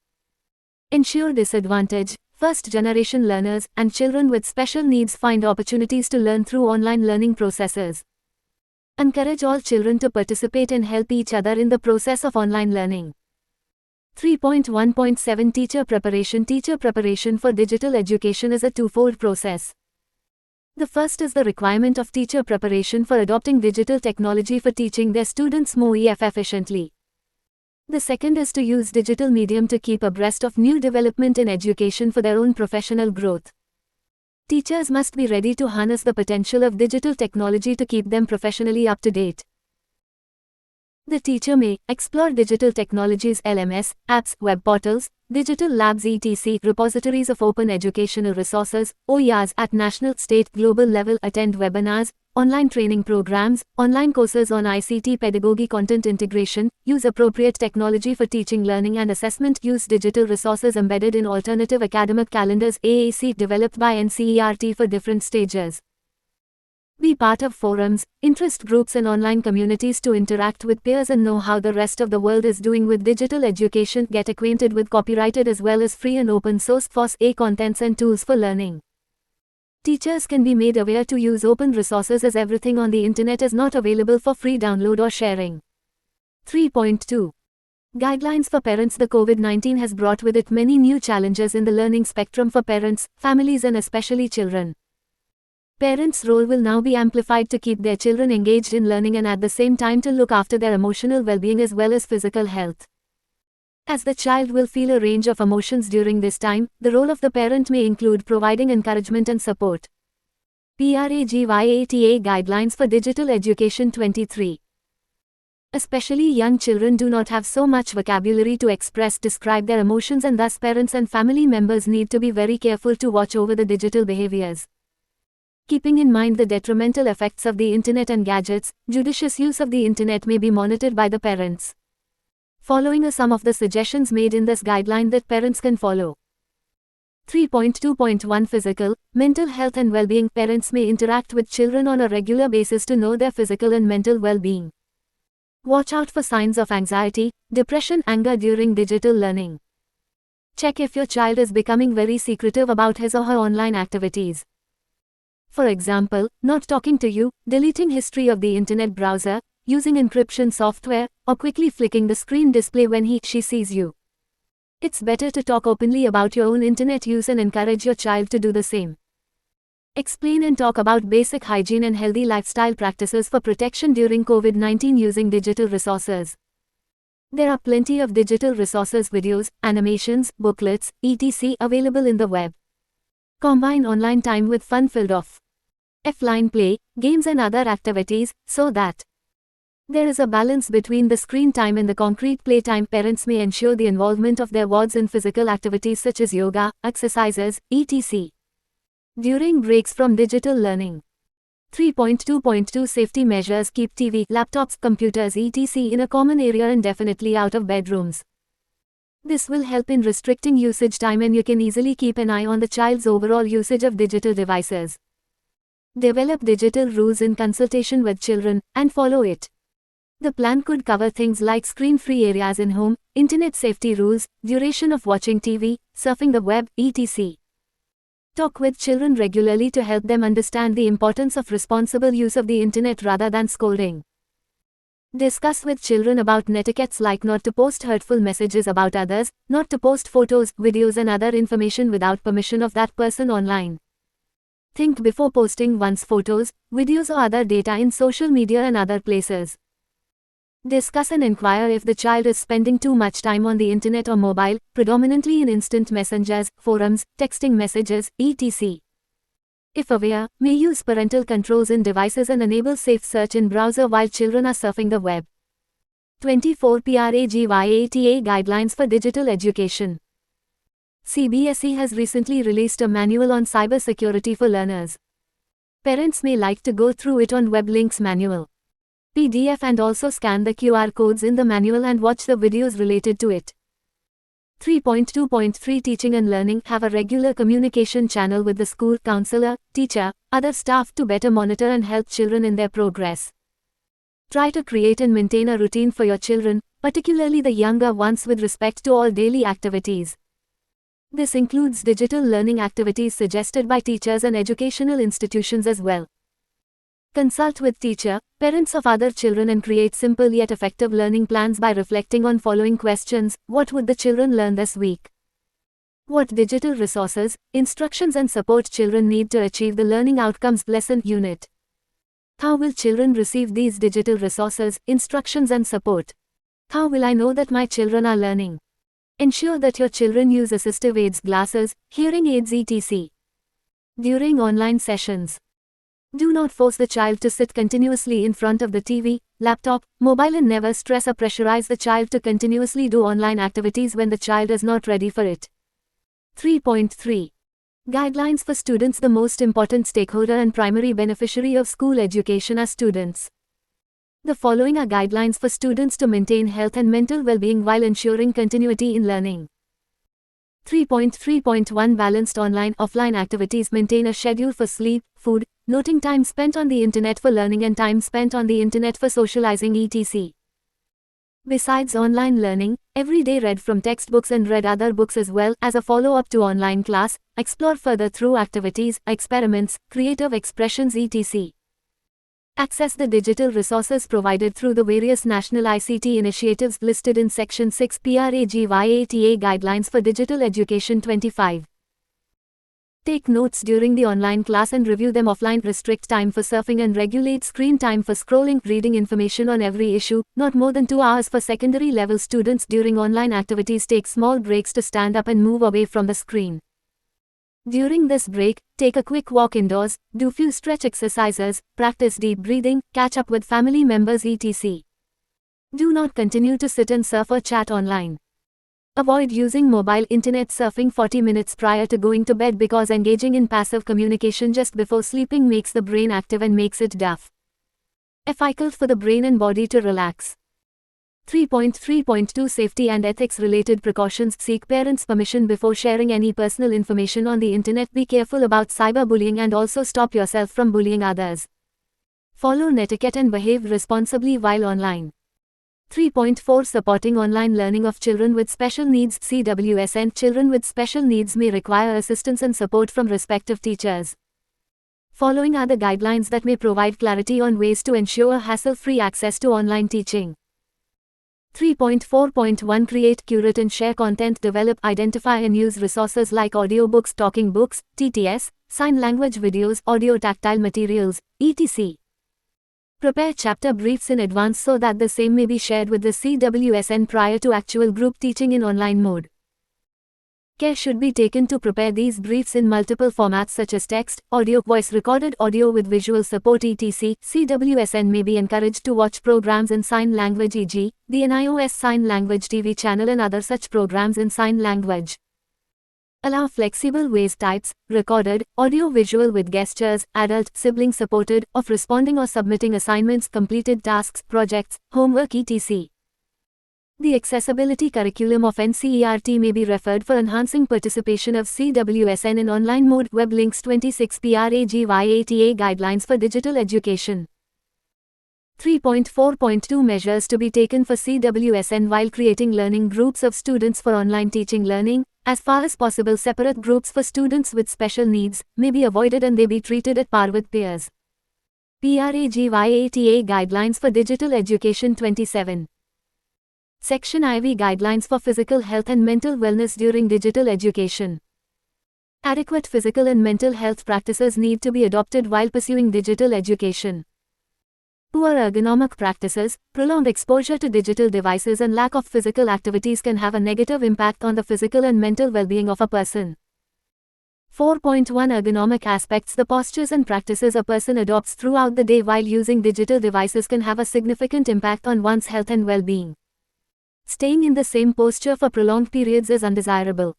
Ensure disadvantaged, first-generation learners, and children with special needs find opportunities to learn through online learning processes. Encourage all children to participate and help each other in the process of online learning. 3.1.7 Teacher Preparation. Teacher preparation for digital education is a twofold process. The first is the requirement of teacher preparation for adopting digital technology for teaching their students more efficiently. The second is to use digital medium to keep abreast of new development in education for their own professional growth. Teachers must be ready to harness the potential of digital technology to keep them professionally up to date. The teacher may explore digital technologies, LMS, apps, web portals, digital labs etc. repositories of open educational resources, OERs at national, state, global level, attend webinars, online training programs, online courses on ICT pedagogy, content integration, use appropriate technology for teaching, learning and assessment, use digital resources embedded in alternative academic calendars AAC developed by NCERT for different stages. Be part of forums, interest groups and online communities to interact with peers and know how the rest of the world is doing with digital education. Get acquainted with copyrighted as well as free and open source FOSS-A contents and tools for learning. Teachers can be made aware to use open resources as everything on the internet is not available for free download or sharing. 3.2. Guidelines for parents. The COVID-19 has brought with it many new challenges in the learning spectrum for parents, families and especially children. Parents' role will now be amplified to keep their children engaged in learning and at the same time to look after their emotional well-being as well as physical health. As the child will feel a range of emotions during this time, the role of the parent may include providing encouragement and support. PRAGYATA Guidelines for Digital Education 23. Especially young children do not have so much vocabulary to describe their emotions, and thus parents and family members need to be very careful to watch over the digital behaviors. Keeping in mind the detrimental effects of the internet and gadgets, judicious use of the internet may be monitored by the parents. Following are some of the suggestions made in this guideline that parents can follow. 3.2.1 Physical, mental health and well-being. Parents may interact with children on a regular basis to know their physical and mental well-being. Watch out for signs of anxiety, depression, anger during digital learning. Check if your child is becoming very secretive about his or her online activities. For example, not talking to you, deleting history of the internet browser, using encryption software, or quickly flicking the screen display when he/she sees you. It's better to talk openly about your own internet use and encourage your child to do the same. Explain and talk about basic hygiene and healthy lifestyle practices for protection during COVID-19 using digital resources. There are plenty of digital resources, videos, animations, booklets, etc. available in the web. Combine online time with fun-filled offline play, games and other activities, so that there is a balance between the screen time and the concrete playtime. Parents may ensure the involvement of their wards in physical activities such as yoga, exercises, etc. during breaks from digital learning. 3.2.2 Safety measures. Keep TV, laptops, computers, etc. in a common area and definitely out of bedrooms. This will help in restricting usage time, and you can easily keep an eye on the child's overall usage of digital devices. Develop digital rules in consultation with children, and follow it. The plan could cover things like screen-free areas in home, internet safety rules, duration of watching TV, surfing the web, etc. Talk with children regularly to help them understand the importance of responsible use of the internet rather than scolding. Discuss with children about netiquettes like not to post hurtful messages about others, not to post photos, videos and other information without permission of that person online. Think before posting one's photos, videos or other data in social media and other places. Discuss and inquire if the child is spending too much time on the internet or mobile, predominantly in instant messengers, forums, texting messages, etc. If aware, may use parental controls in devices and enable safe search in browser while children are surfing the web. 24 PRAGYATA Guidelines for Digital Education. CBSE has recently released a manual on cybersecurity for learners. Parents may like to go through it on web links manual PDF and also scan the QR codes in the manual and watch the videos related to it. 3.2.3 Teaching and Learning. Have a regular communication channel with the school, counselor, teacher, other staff to better monitor and help children in their progress. Try to create and maintain a routine for your children, particularly the younger ones, with respect to all daily activities. This includes digital learning activities suggested by teachers and educational institutions as well. Consult with teacher, parents of other children and create simple yet effective learning plans by reflecting on following questions. What would the children learn this week? What digital resources, instructions and support children need to achieve the learning outcomes? Lesson unit. How will children receive these digital resources, instructions and support? How will I know that my children are learning? Ensure that your children use assistive aids, glasses, hearing aids, etc. during online sessions. Do not force the child to sit continuously in front of the TV, laptop, mobile, and never stress or pressurize the child to continuously do online activities when the child is not ready for it. 3.3. Guidelines for students. The most important stakeholder and primary beneficiary of school education are students. The following are guidelines for students to maintain health and mental well-being while ensuring continuity in learning. 3.3.1 Balanced online-offline activities. Maintain a schedule for sleep, food, noting time spent on the internet for learning and time spent on the internet for socializing etc. Besides online learning, every day read from textbooks and read other books as well as a follow-up to online class, explore further through activities, experiments, creative expressions etc. Access the digital resources provided through the various national ICT initiatives listed in Section 6 PRAGYATA Guidelines for Digital Education 25. Take notes during the online class and review them offline. Restrict time for surfing and regulate screen time for scrolling. Reading information on every issue, not more than 2 hours for secondary level students. During online activities, take small breaks to stand up and move away from the screen. During this break, take a quick walk indoors, do few stretch exercises, practice deep breathing, catch up with family members etc. Do not continue to sit and surf or chat online. Avoid using mobile internet surfing 40 minutes prior to going to bed because engaging in passive communication just before sleeping makes the brain active and makes it deaf. Difficult for the brain and body to relax. 3.3.2 Safety and ethics related precautions. Seek parents' permission before sharing any personal information on the internet. Be careful about cyberbullying and also stop yourself from bullying others. Follow netiquette and behave responsibly while online. 3.4 Supporting online learning of children with special needs. CWSN. Children with special needs may require assistance and support from respective teachers. Following are the guidelines that may provide clarity on ways to ensure hassle-free access to online teaching. 3.4.1 Create, curate and share content. Develop, identify and use resources like audiobooks, talking books, TTS, sign language videos, audio tactile materials, etc. Prepare chapter briefs in advance so that the same may be shared with the CWSN prior to actual group teaching in online mode. Care should be taken to prepare these briefs in multiple formats such as text, audio, voice recorded audio with visual support etc. CWSN may be encouraged to watch programs in sign language e.g., the NIOS Sign Language TV channel and other such programs in sign language. Allow flexible ways types, recorded, audio-visual with gestures, adult, sibling-supported, of responding or submitting assignments, completed tasks, projects, homework etc. The accessibility curriculum of NCERT may be referred for enhancing participation of CWSN in online mode. Web links. 26 PRAGYATA Guidelines for Digital Education. 3.4.2 Measures to be taken for CWSN while creating learning groups of students for online teaching learning. As far as possible, separate groups for students with special needs may be avoided and they be treated at par with peers. PRAGYATA Guidelines for Digital Education 27. Section IV Guidelines for Physical Health and Mental Wellness During Digital Education. Adequate physical and mental health practices need to be adopted while pursuing digital education. Poor ergonomic practices, prolonged exposure to digital devices and lack of physical activities can have a negative impact on the physical and mental well-being of a person. 4.1 Ergonomic aspects. The postures and practices a person adopts throughout the day while using digital devices can have a significant impact on one's health and well-being. Staying in the same posture for prolonged periods is undesirable.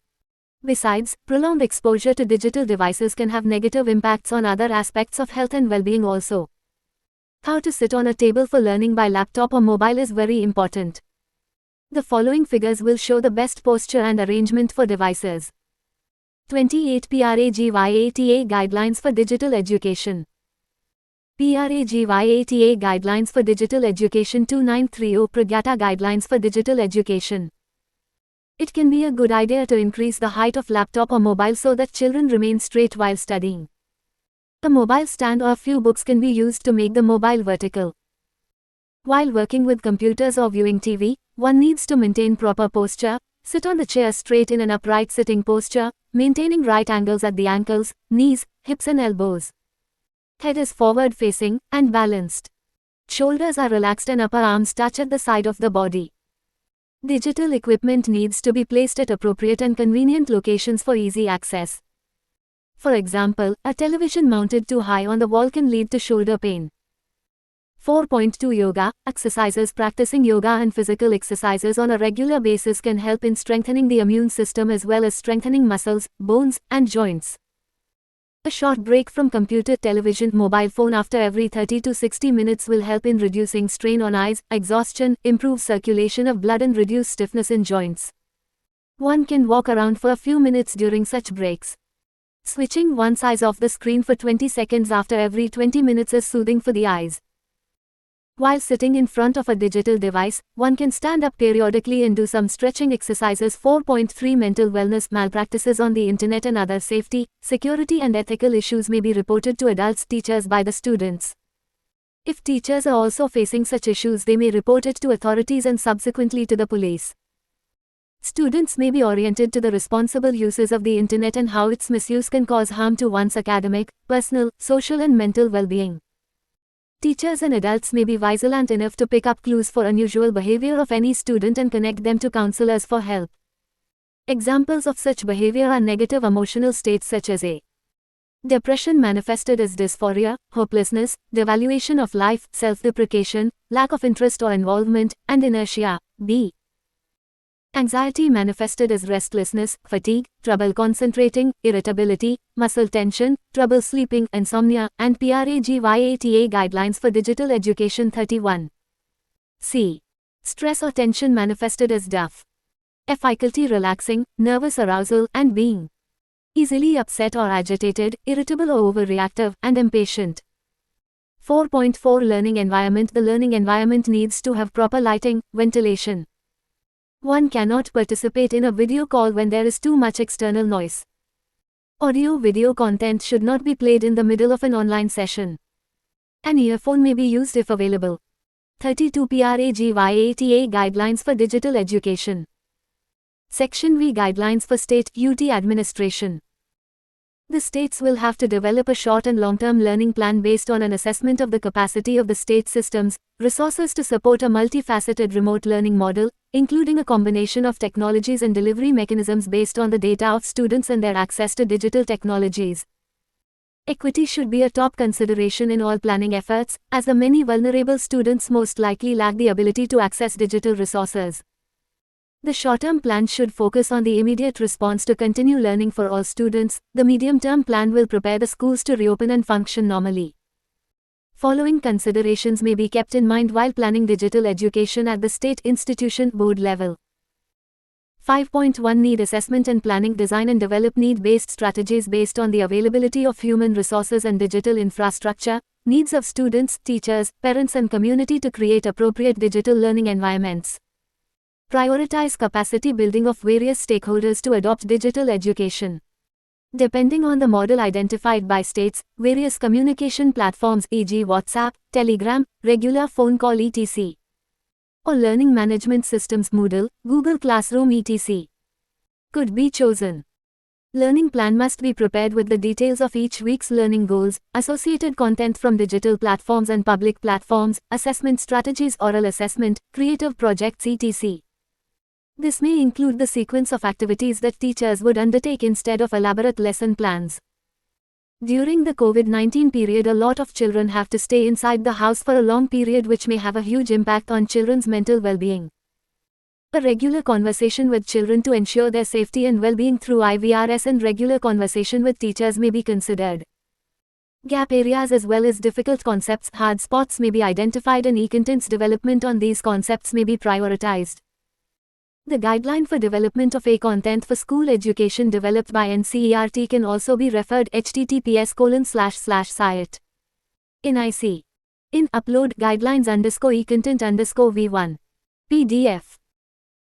Besides, prolonged exposure to digital devices can have negative impacts on other aspects of health and well-being also. How to sit on a table for learning by laptop or mobile is very important. The following figures will show the best posture and arrangement for devices. 28 PRAGYATA Guidelines for Digital Education. PRAGYATA Guidelines for Digital Education 2930 Pragyata Guidelines for Digital Education. It can be a good idea to increase the height of laptop or mobile so that children remain straight while studying. A mobile stand or a few books can be used to make the mobile vertical. While working with computers or viewing TV, one needs to maintain proper posture, sit on the chair straight in an upright sitting posture, maintaining right angles at the ankles, knees, hips and elbows. Head is forward facing and balanced. Shoulders are relaxed and upper arms touch at the side of the body. Digital equipment needs to be placed at appropriate and convenient locations for easy access. For example, a television mounted too high on the wall can lead to shoulder pain. 4.2 Yoga exercises. Practicing yoga and physical exercises on a regular basis can help in strengthening the immune system as well as strengthening muscles, bones, and joints. A short break from computer, television, mobile phone after every 30 to 60 minutes will help in reducing strain on eyes, exhaustion, improve circulation of blood and reduce stiffness in joints. One can walk around for a few minutes during such breaks. Switching one's eyes off the screen for 20 seconds after every 20 minutes is soothing for the eyes. While sitting in front of a digital device, one can stand up periodically and do some stretching exercises. 4.3 Mental wellness. Malpractices on the internet and other safety, security and ethical issues may be reported to adults, teachers by the students. If teachers are also facing such issues, they may report it to authorities and subsequently to the police. Students may be oriented to the responsible uses of the internet and how its misuse can cause harm to one's academic, personal, social and mental well-being. Teachers and adults may be vigilant enough to pick up clues for unusual behavior of any student and connect them to counselors for help. Examples of such behavior are negative emotional states such as a. Depression manifested as dysphoria, hopelessness, devaluation of life, self-deprecation, lack of interest or involvement, and inertia. B. Anxiety manifested as restlessness, fatigue, trouble concentrating, irritability, muscle tension, trouble sleeping, insomnia, and PRAGYATA Guidelines for Digital Education 31. C. Stress or tension manifested as DUF. Difficulty relaxing, nervous arousal, and being easily upset or agitated, irritable or overreactive, and impatient. 4.4 Learning environment. The learning environment needs to have proper lighting, ventilation. One cannot participate in a video call when there is too much external noise. Audio-video content should not be played in the middle of an online session. An earphone may be used if available. 32 PRAGYATA Guidelines for Digital Education. Section V Guidelines for State UT Administration. The states will have to develop a short and long-term learning plan based on an assessment of the capacity of the state systems, resources to support a multifaceted remote learning model, including a combination of technologies and delivery mechanisms based on the data of students and their access to digital technologies. Equity should be a top consideration in all planning efforts, as the many vulnerable students most likely lack the ability to access digital resources. The short-term plan should focus on the immediate response to continue learning for all students. The medium-term plan will prepare the schools to reopen and function normally. Following considerations may be kept in mind while planning digital education at the state institution board level. 5.1 Need assessment and planning. Design and develop need-based strategies based on the availability of human resources and digital infrastructure, needs of students, teachers, parents and community to create appropriate digital learning environments. Prioritize capacity building of various stakeholders to adopt digital education. Depending on the model identified by states, various communication platforms e.g. WhatsApp, Telegram, regular phone call etc. or learning management systems Moodle, Google Classroom etc. could be chosen. Learning plan must be prepared with the details of each week's learning goals, associated content from digital platforms and public platforms, assessment strategies, oral assessment, creative projects etc. This may include the sequence of activities that teachers would undertake instead of elaborate lesson plans. During the COVID-19 period, a lot of children have to stay inside the house for a long period, which may have a huge impact on children's mental well-being. A regular conversation with children to ensure their safety and well-being through IVRS and regular conversation with teachers may be considered. Gap areas as well as difficult concepts, hard spots may be identified and e-content's development on these concepts may be prioritized. The guideline for development of e-content for school education developed by NCERT can also be referred https://site. In IC. In upload guidelines_e-content_v1. PDF.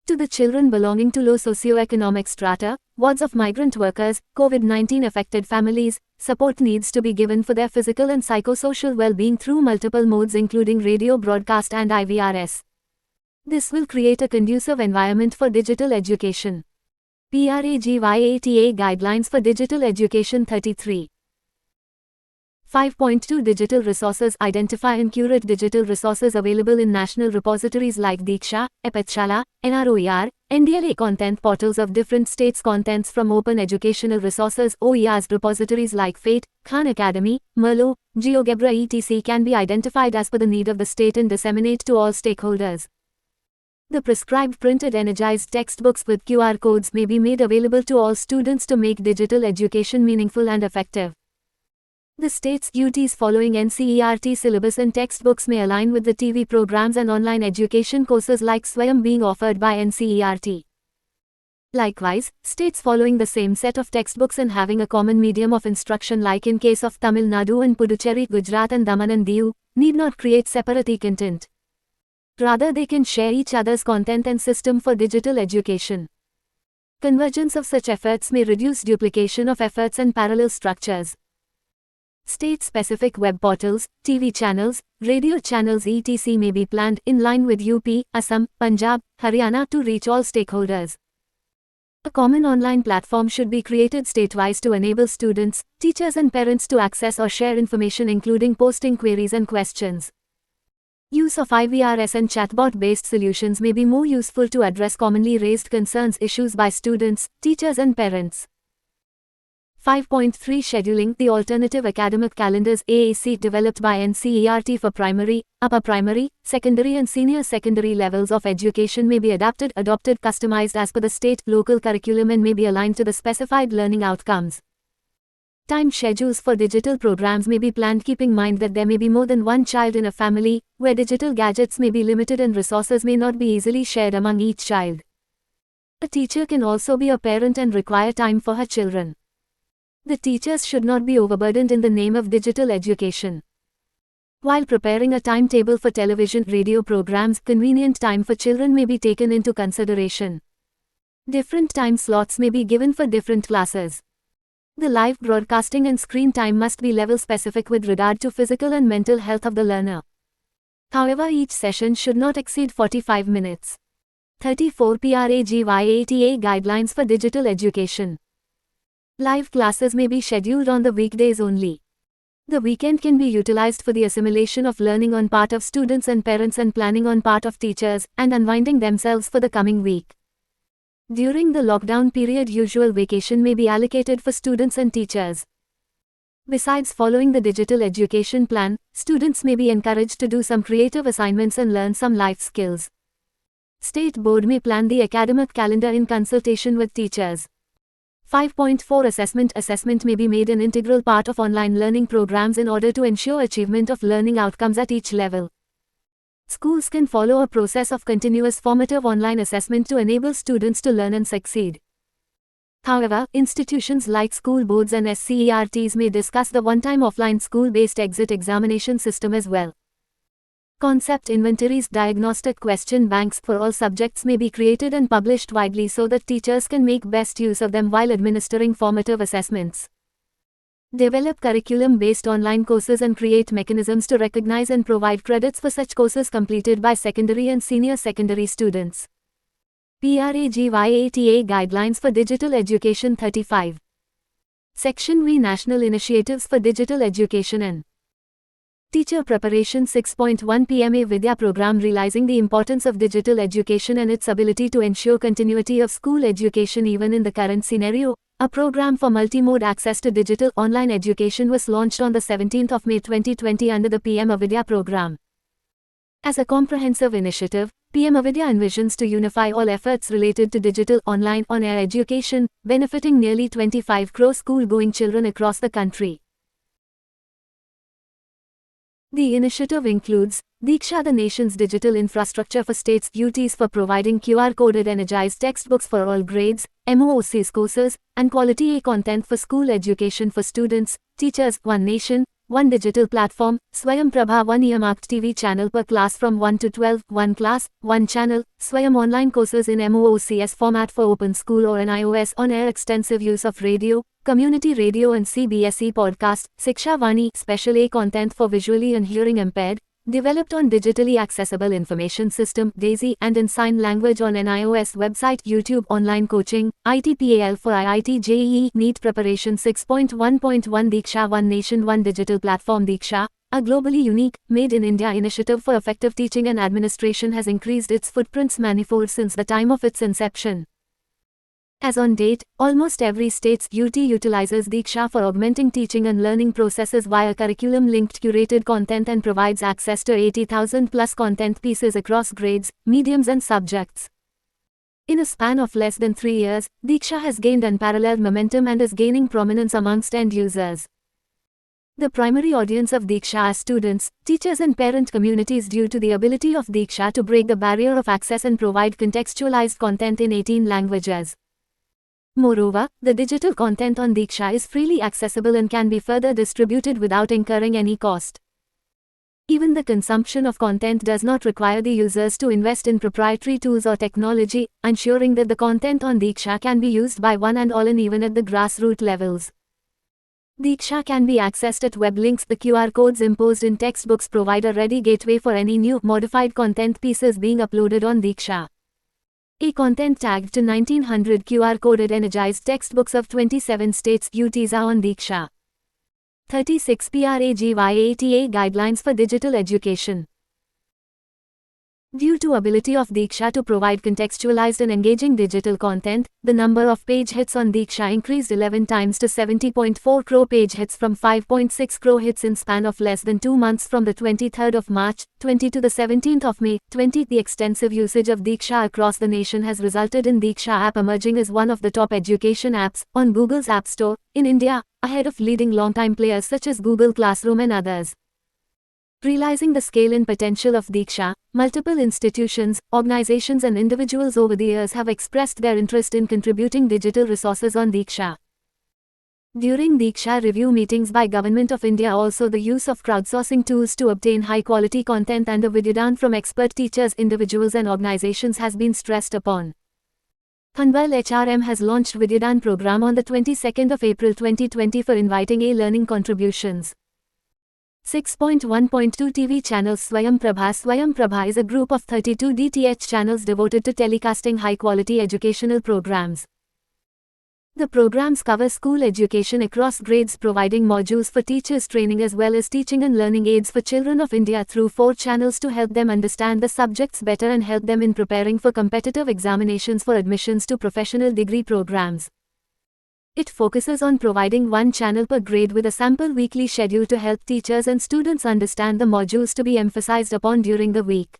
To the children belonging to low socioeconomic strata, wards of migrant workers, COVID-19 affected families, support needs to be given for their physical and psychosocial well-being through multiple modes including radio broadcast and IVRS. This will create a conducive environment for digital education. PRAGYATA Guidelines for Digital Education 33. 5.2 Digital resources. Identify and curate digital resources available in national repositories like Diksha, Pathshala, NROER, NDLA content portals of different states. Contents from open educational resources OERs repositories like FATE, Khan Academy, Merlo, GeoGebra etc. can be identified as per the need of the state and disseminate to all stakeholders. The prescribed printed energized textbooks with QR codes may be made available to all students to make digital education meaningful and effective. The state's UTs following NCERT syllabus and textbooks may align with the TV programs and online education courses like Swayam being offered by NCERT. Likewise, states following the same set of textbooks and having a common medium of instruction like in case of Tamil Nadu and Puducherry, Gujarat and Daman and Diu, need not create separate e-content. Rather, they can share each other's content and system for digital education. Convergence of such efforts may reduce duplication of efforts and parallel structures. State-specific web portals, TV channels, radio channels etc. may be planned in line with UP, Assam, Punjab, Haryana to reach all stakeholders. A common online platform should be created statewise to enable students, teachers and parents to access or share information including posting queries and questions. Use of IVRS and chatbot-based solutions may be more useful to address commonly raised concerns issues by students, teachers and parents. 5.3 Scheduling. The alternative academic calendars AAC developed by NCERT for primary, upper primary, secondary and senior secondary levels of education may be adapted, adopted, customized as per the state, local curriculum and may be aligned to the specified learning outcomes. Time schedules for digital programs may be planned keeping in mind that there may be more than one child in a family, where digital gadgets may be limited and resources may not be easily shared among each child. A teacher can also be a parent and require time for her children. The teachers should not be overburdened in the name of digital education. While preparing a timetable for television, radio programs, convenient time for children may be taken into consideration. Different time slots may be given for different classes. The live broadcasting and screen time must be level specific with regard to physical and mental health of the learner. However, each session should not exceed 45 minutes. 34 PRAGYATA Guidelines for Digital Education. Live classes may be scheduled on the weekdays only. The weekend can be utilized for the assimilation of learning on part of students and parents and planning on part of teachers, and unwinding themselves for the coming week. During the lockdown period, usual vacation may be allocated for students and teachers. Besides following the digital education plan, students may be encouraged to do some creative assignments and learn some life skills. State board may plan the academic calendar in consultation with teachers. 5.4 Assessment. Assessment may be made an integral part of online learning programs in order to ensure achievement of learning outcomes at each level. Schools can follow a process of continuous formative online assessment to enable students to learn and succeed. However, institutions like school boards and SCERTs may discuss the one-time offline school-based exit examination system as well. Concept inventories. Diagnostic question banks for all subjects may be created and published widely so that teachers can make best use of them while administering formative assessments. Develop curriculum-based online courses and create mechanisms to recognize and provide credits for such courses completed by secondary and senior secondary students. PRAGYATA Guidelines for Digital Education 35. Section V National Initiatives for Digital Education and Teacher Preparation 6.1 PMA Vidya Program realizing the importance of digital education and its ability to ensure continuity of school education even in the current scenario. A program for multimode access to digital online education was launched on the 17th of May 2020 under the PM Avidya program. As a comprehensive initiative, PM Avidya envisions to unify all efforts related to digital online on-air education, benefiting nearly 25 crore school-going children across the country. The initiative includes Diksha, the nation's digital infrastructure for states, UTs for providing QR-coded energized textbooks for all grades, MOOCs courses, and quality A content for school education for students, teachers, One Nation, One Digital Platform, Swayam Prabha, One earmarked TV channel per class from 1 to 12, One Class, One Channel, Swayam online courses in MOOCs format for open school or an iOS on-air, extensive use of radio, community radio and CBSE podcast, Siksha Vani, special A content for visually and hearing impaired, Developed on Digitally Accessible Information System (DAISY) and in Sign Language on NIOS website, YouTube online coaching, ITPAL for IIT JEE NEET preparation 6.1.1 Diksha One Nation One Digital Platform Diksha, a globally unique, made in India initiative for effective teaching and administration has increased its footprints manifold since the time of its inception. As on date, almost every state's UT utilizes Diksha for augmenting teaching and learning processes via curriculum-linked curated content and provides access to 80,000 plus content pieces across grades, mediums and subjects. In a span of less than 3 years, Diksha has gained unparalleled momentum and is gaining prominence amongst end users. The primary audience of Diksha are students, teachers and parent communities due to the ability of Diksha to break the barrier of access and provide contextualized content in 18 languages. Moreover, the digital content on Diksha is freely accessible and can be further distributed without incurring any cost. Even the consumption of content does not require the users to invest in proprietary tools or technology, ensuring that the content on Diksha can be used by one and all and even at the grassroots levels. Diksha can be accessed at web links. The QR codes imposed in textbooks provide a ready gateway for any new, modified content pieces being uploaded on Diksha. A content tagged to 1900 QR-coded energized textbooks of 27 states UTs are on Diksha. 36 PRAGYATA Guidelines for Digital Education. Due to ability of Diksha to provide contextualized and engaging digital content, the number of page hits on Diksha increased 11 times to 70.4 crore page hits from 5.6 crore hits in span of less than 2 months from the 23rd of March, 20 to the 17th of May, 20. The extensive usage of Diksha across the nation has resulted in Diksha app emerging as one of the top education apps on Google's App Store in India, ahead of leading long-time players such as Google Classroom and others. Realizing the scale and potential of Diksha, multiple institutions, organizations and individuals over the years have expressed their interest in contributing digital resources on Diksha. During Diksha review meetings by Government of India, also the use of crowdsourcing tools to obtain high-quality content and a Vidyadan from expert teachers, individuals and organizations has been stressed upon. Khandwal HRM has launched Vidyadan program on the 22nd of April 2020 for inviting e-learning contributions. 6.1.2 TV channels. Swayam Prabha is a group of 32 DTH channels devoted to telecasting high-quality educational programs. The programs cover school education across grades, providing modules for teachers training as well as teaching and learning aids for children of India through 4 channels to help them understand the subjects better and help them in preparing for competitive examinations for admissions to professional degree programs. It focuses on providing 1 channel per grade with a sample weekly schedule to help teachers and students understand the modules to be emphasized upon during the week.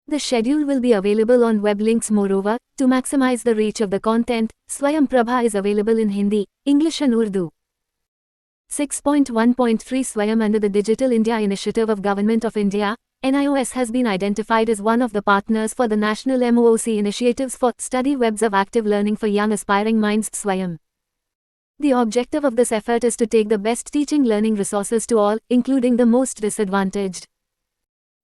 The schedule will be available on web links. Moreover, to maximize the reach of the content, Swayam Prabha is available in Hindi, English and Urdu. 6.1.3 Swayam under the Digital India Initiative of Government of India, NIOS has been identified as one of the partners for the National MOOC initiatives for Study Webs of Active Learning for Young Aspiring Minds. Swayam. The objective of this effort is to take the best teaching learning resources to all, including the most disadvantaged.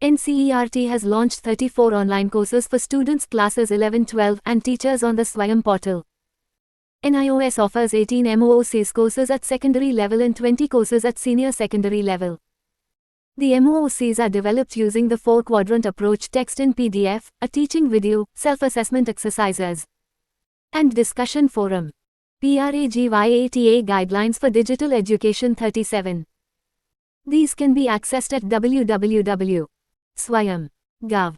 NCERT has launched 34 online courses for students classes 11-12 and teachers on the Swayam portal. NIOS offers 18 MOOCs courses at secondary level and 20 courses at senior secondary level. The MOOCs are developed using the 4-quadrant approach: text in PDF, a teaching video, self-assessment exercises, and discussion forum. PRAGYATA Guidelines for Digital Education 37. These can be accessed at www.swayam.gov.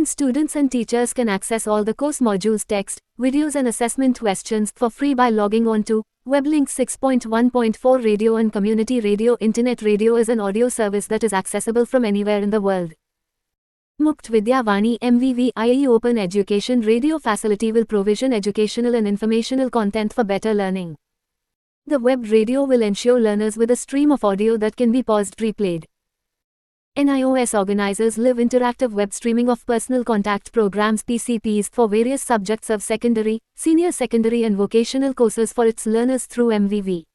Students and teachers can access all the course modules, text, videos and assessment questions for free by logging on to Weblink. 6.1.4 Radio and Community Radio. Internet radio is an audio service that is accessible from anywhere in the world. Mukt Vidya Vani MVV Open Education Radio Facility will provision educational and informational content for better learning. The web radio will ensure learners with a stream of audio that can be paused, replayed. NIOS organizes live interactive web streaming of personal contact programs PCPs for various subjects of secondary, senior secondary and vocational courses for its learners through MVV.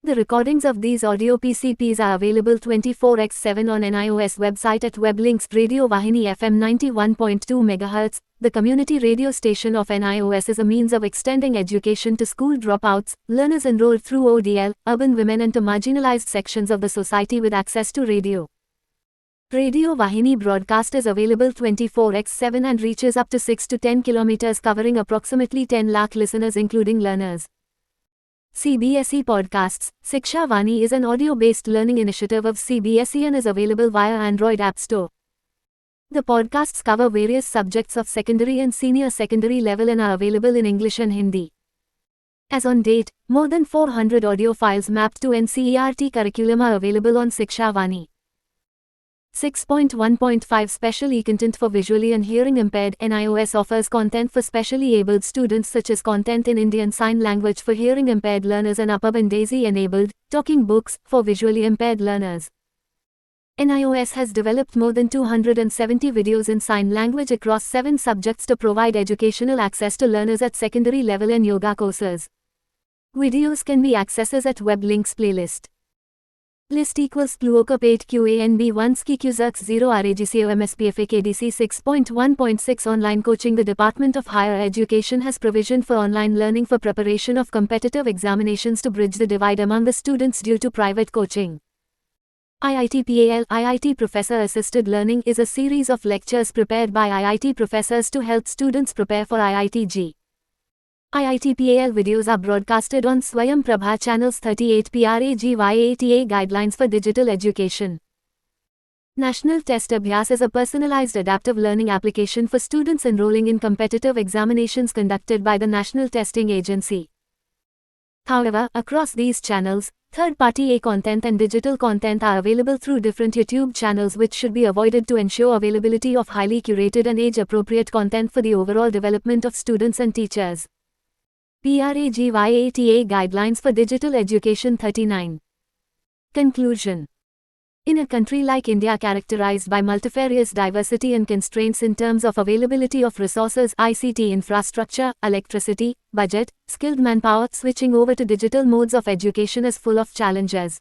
The recordings of these audio PCPs are available 24/7 on NIOS website at weblinks. Radio Vahini FM 91.2 MHz, the community radio station of NIOS, is a means of extending education to school dropouts, learners enrolled through ODL, urban women and to marginalized sections of the society with access to radio. Radio Vahini broadcast is available 24/7 and reaches up to 6 to 10 kilometers, covering approximately 10 lakh listeners including learners. CBSE Podcasts. Shiksha Vani is an audio-based learning initiative of CBSE and is available via Android App Store. The podcasts cover various subjects of secondary and senior secondary level and are available in English and Hindi. As on date, more than 400 audio files mapped to NCERT curriculum are available on Shiksha Vani. 6.1.5 Special e-content for visually and hearing impaired. NIOS offers content for specially abled students such as content in Indian Sign Language for hearing impaired learners and Upper Bandesi enabled, talking books, for visually impaired learners. NIOS has developed more than 270 videos in sign language across 7 subjects to provide educational access to learners at secondary level and yoga courses. Videos can be accessed at web links playlist. List equals Pluoka Pate QANB 1 Ski Qzux 0 RAGCO MSPFA KDC 6.1.6 Online Coaching. The Department of Higher Education has provision for online learning for preparation of competitive examinations to bridge the divide among the students due to private coaching. IIT-PAL IIT Professor Assisted Learning is a series of lectures prepared by IIT professors to help students prepare for IIT-JEE. IIT-PAL videos are broadcasted on Swayam Prabha channels 38. PRAGYATA Guidelines for Digital Education. National Test Abhyas is a personalized adaptive learning application for students enrolling in competitive examinations conducted by the National Testing Agency. However, across these channels, third-party content and digital content are available through different YouTube channels, which should be avoided to ensure availability of highly curated and age-appropriate content for the overall development of students and teachers. PRAGYATA Guidelines for Digital Education 39. Conclusion. In a country like India characterized by multifarious diversity and constraints in terms of availability of resources, ICT infrastructure, electricity, budget, skilled manpower, switching over to digital modes of education is full of challenges.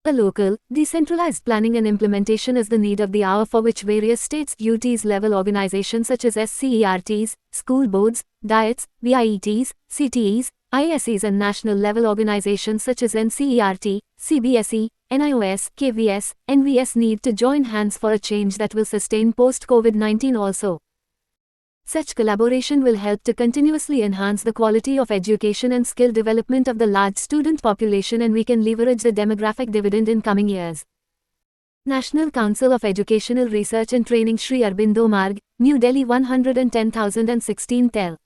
A local, decentralized planning and implementation is the need of the hour, for which various states, UTs level organizations such as SCERTs, school boards, diets, VIETs, CTEs, ISEs and national level organizations such as NCERT, CBSE, NIOS, KVS, NVS need to join hands for a change that will sustain post-COVID-19 also. Such collaboration will help to continuously enhance the quality of education and skill development of the large student population, and we can leverage the demographic dividend in coming years. National Council of Educational Research and Training, Sri Aurobindo Marg, New Delhi 110,016 Tel.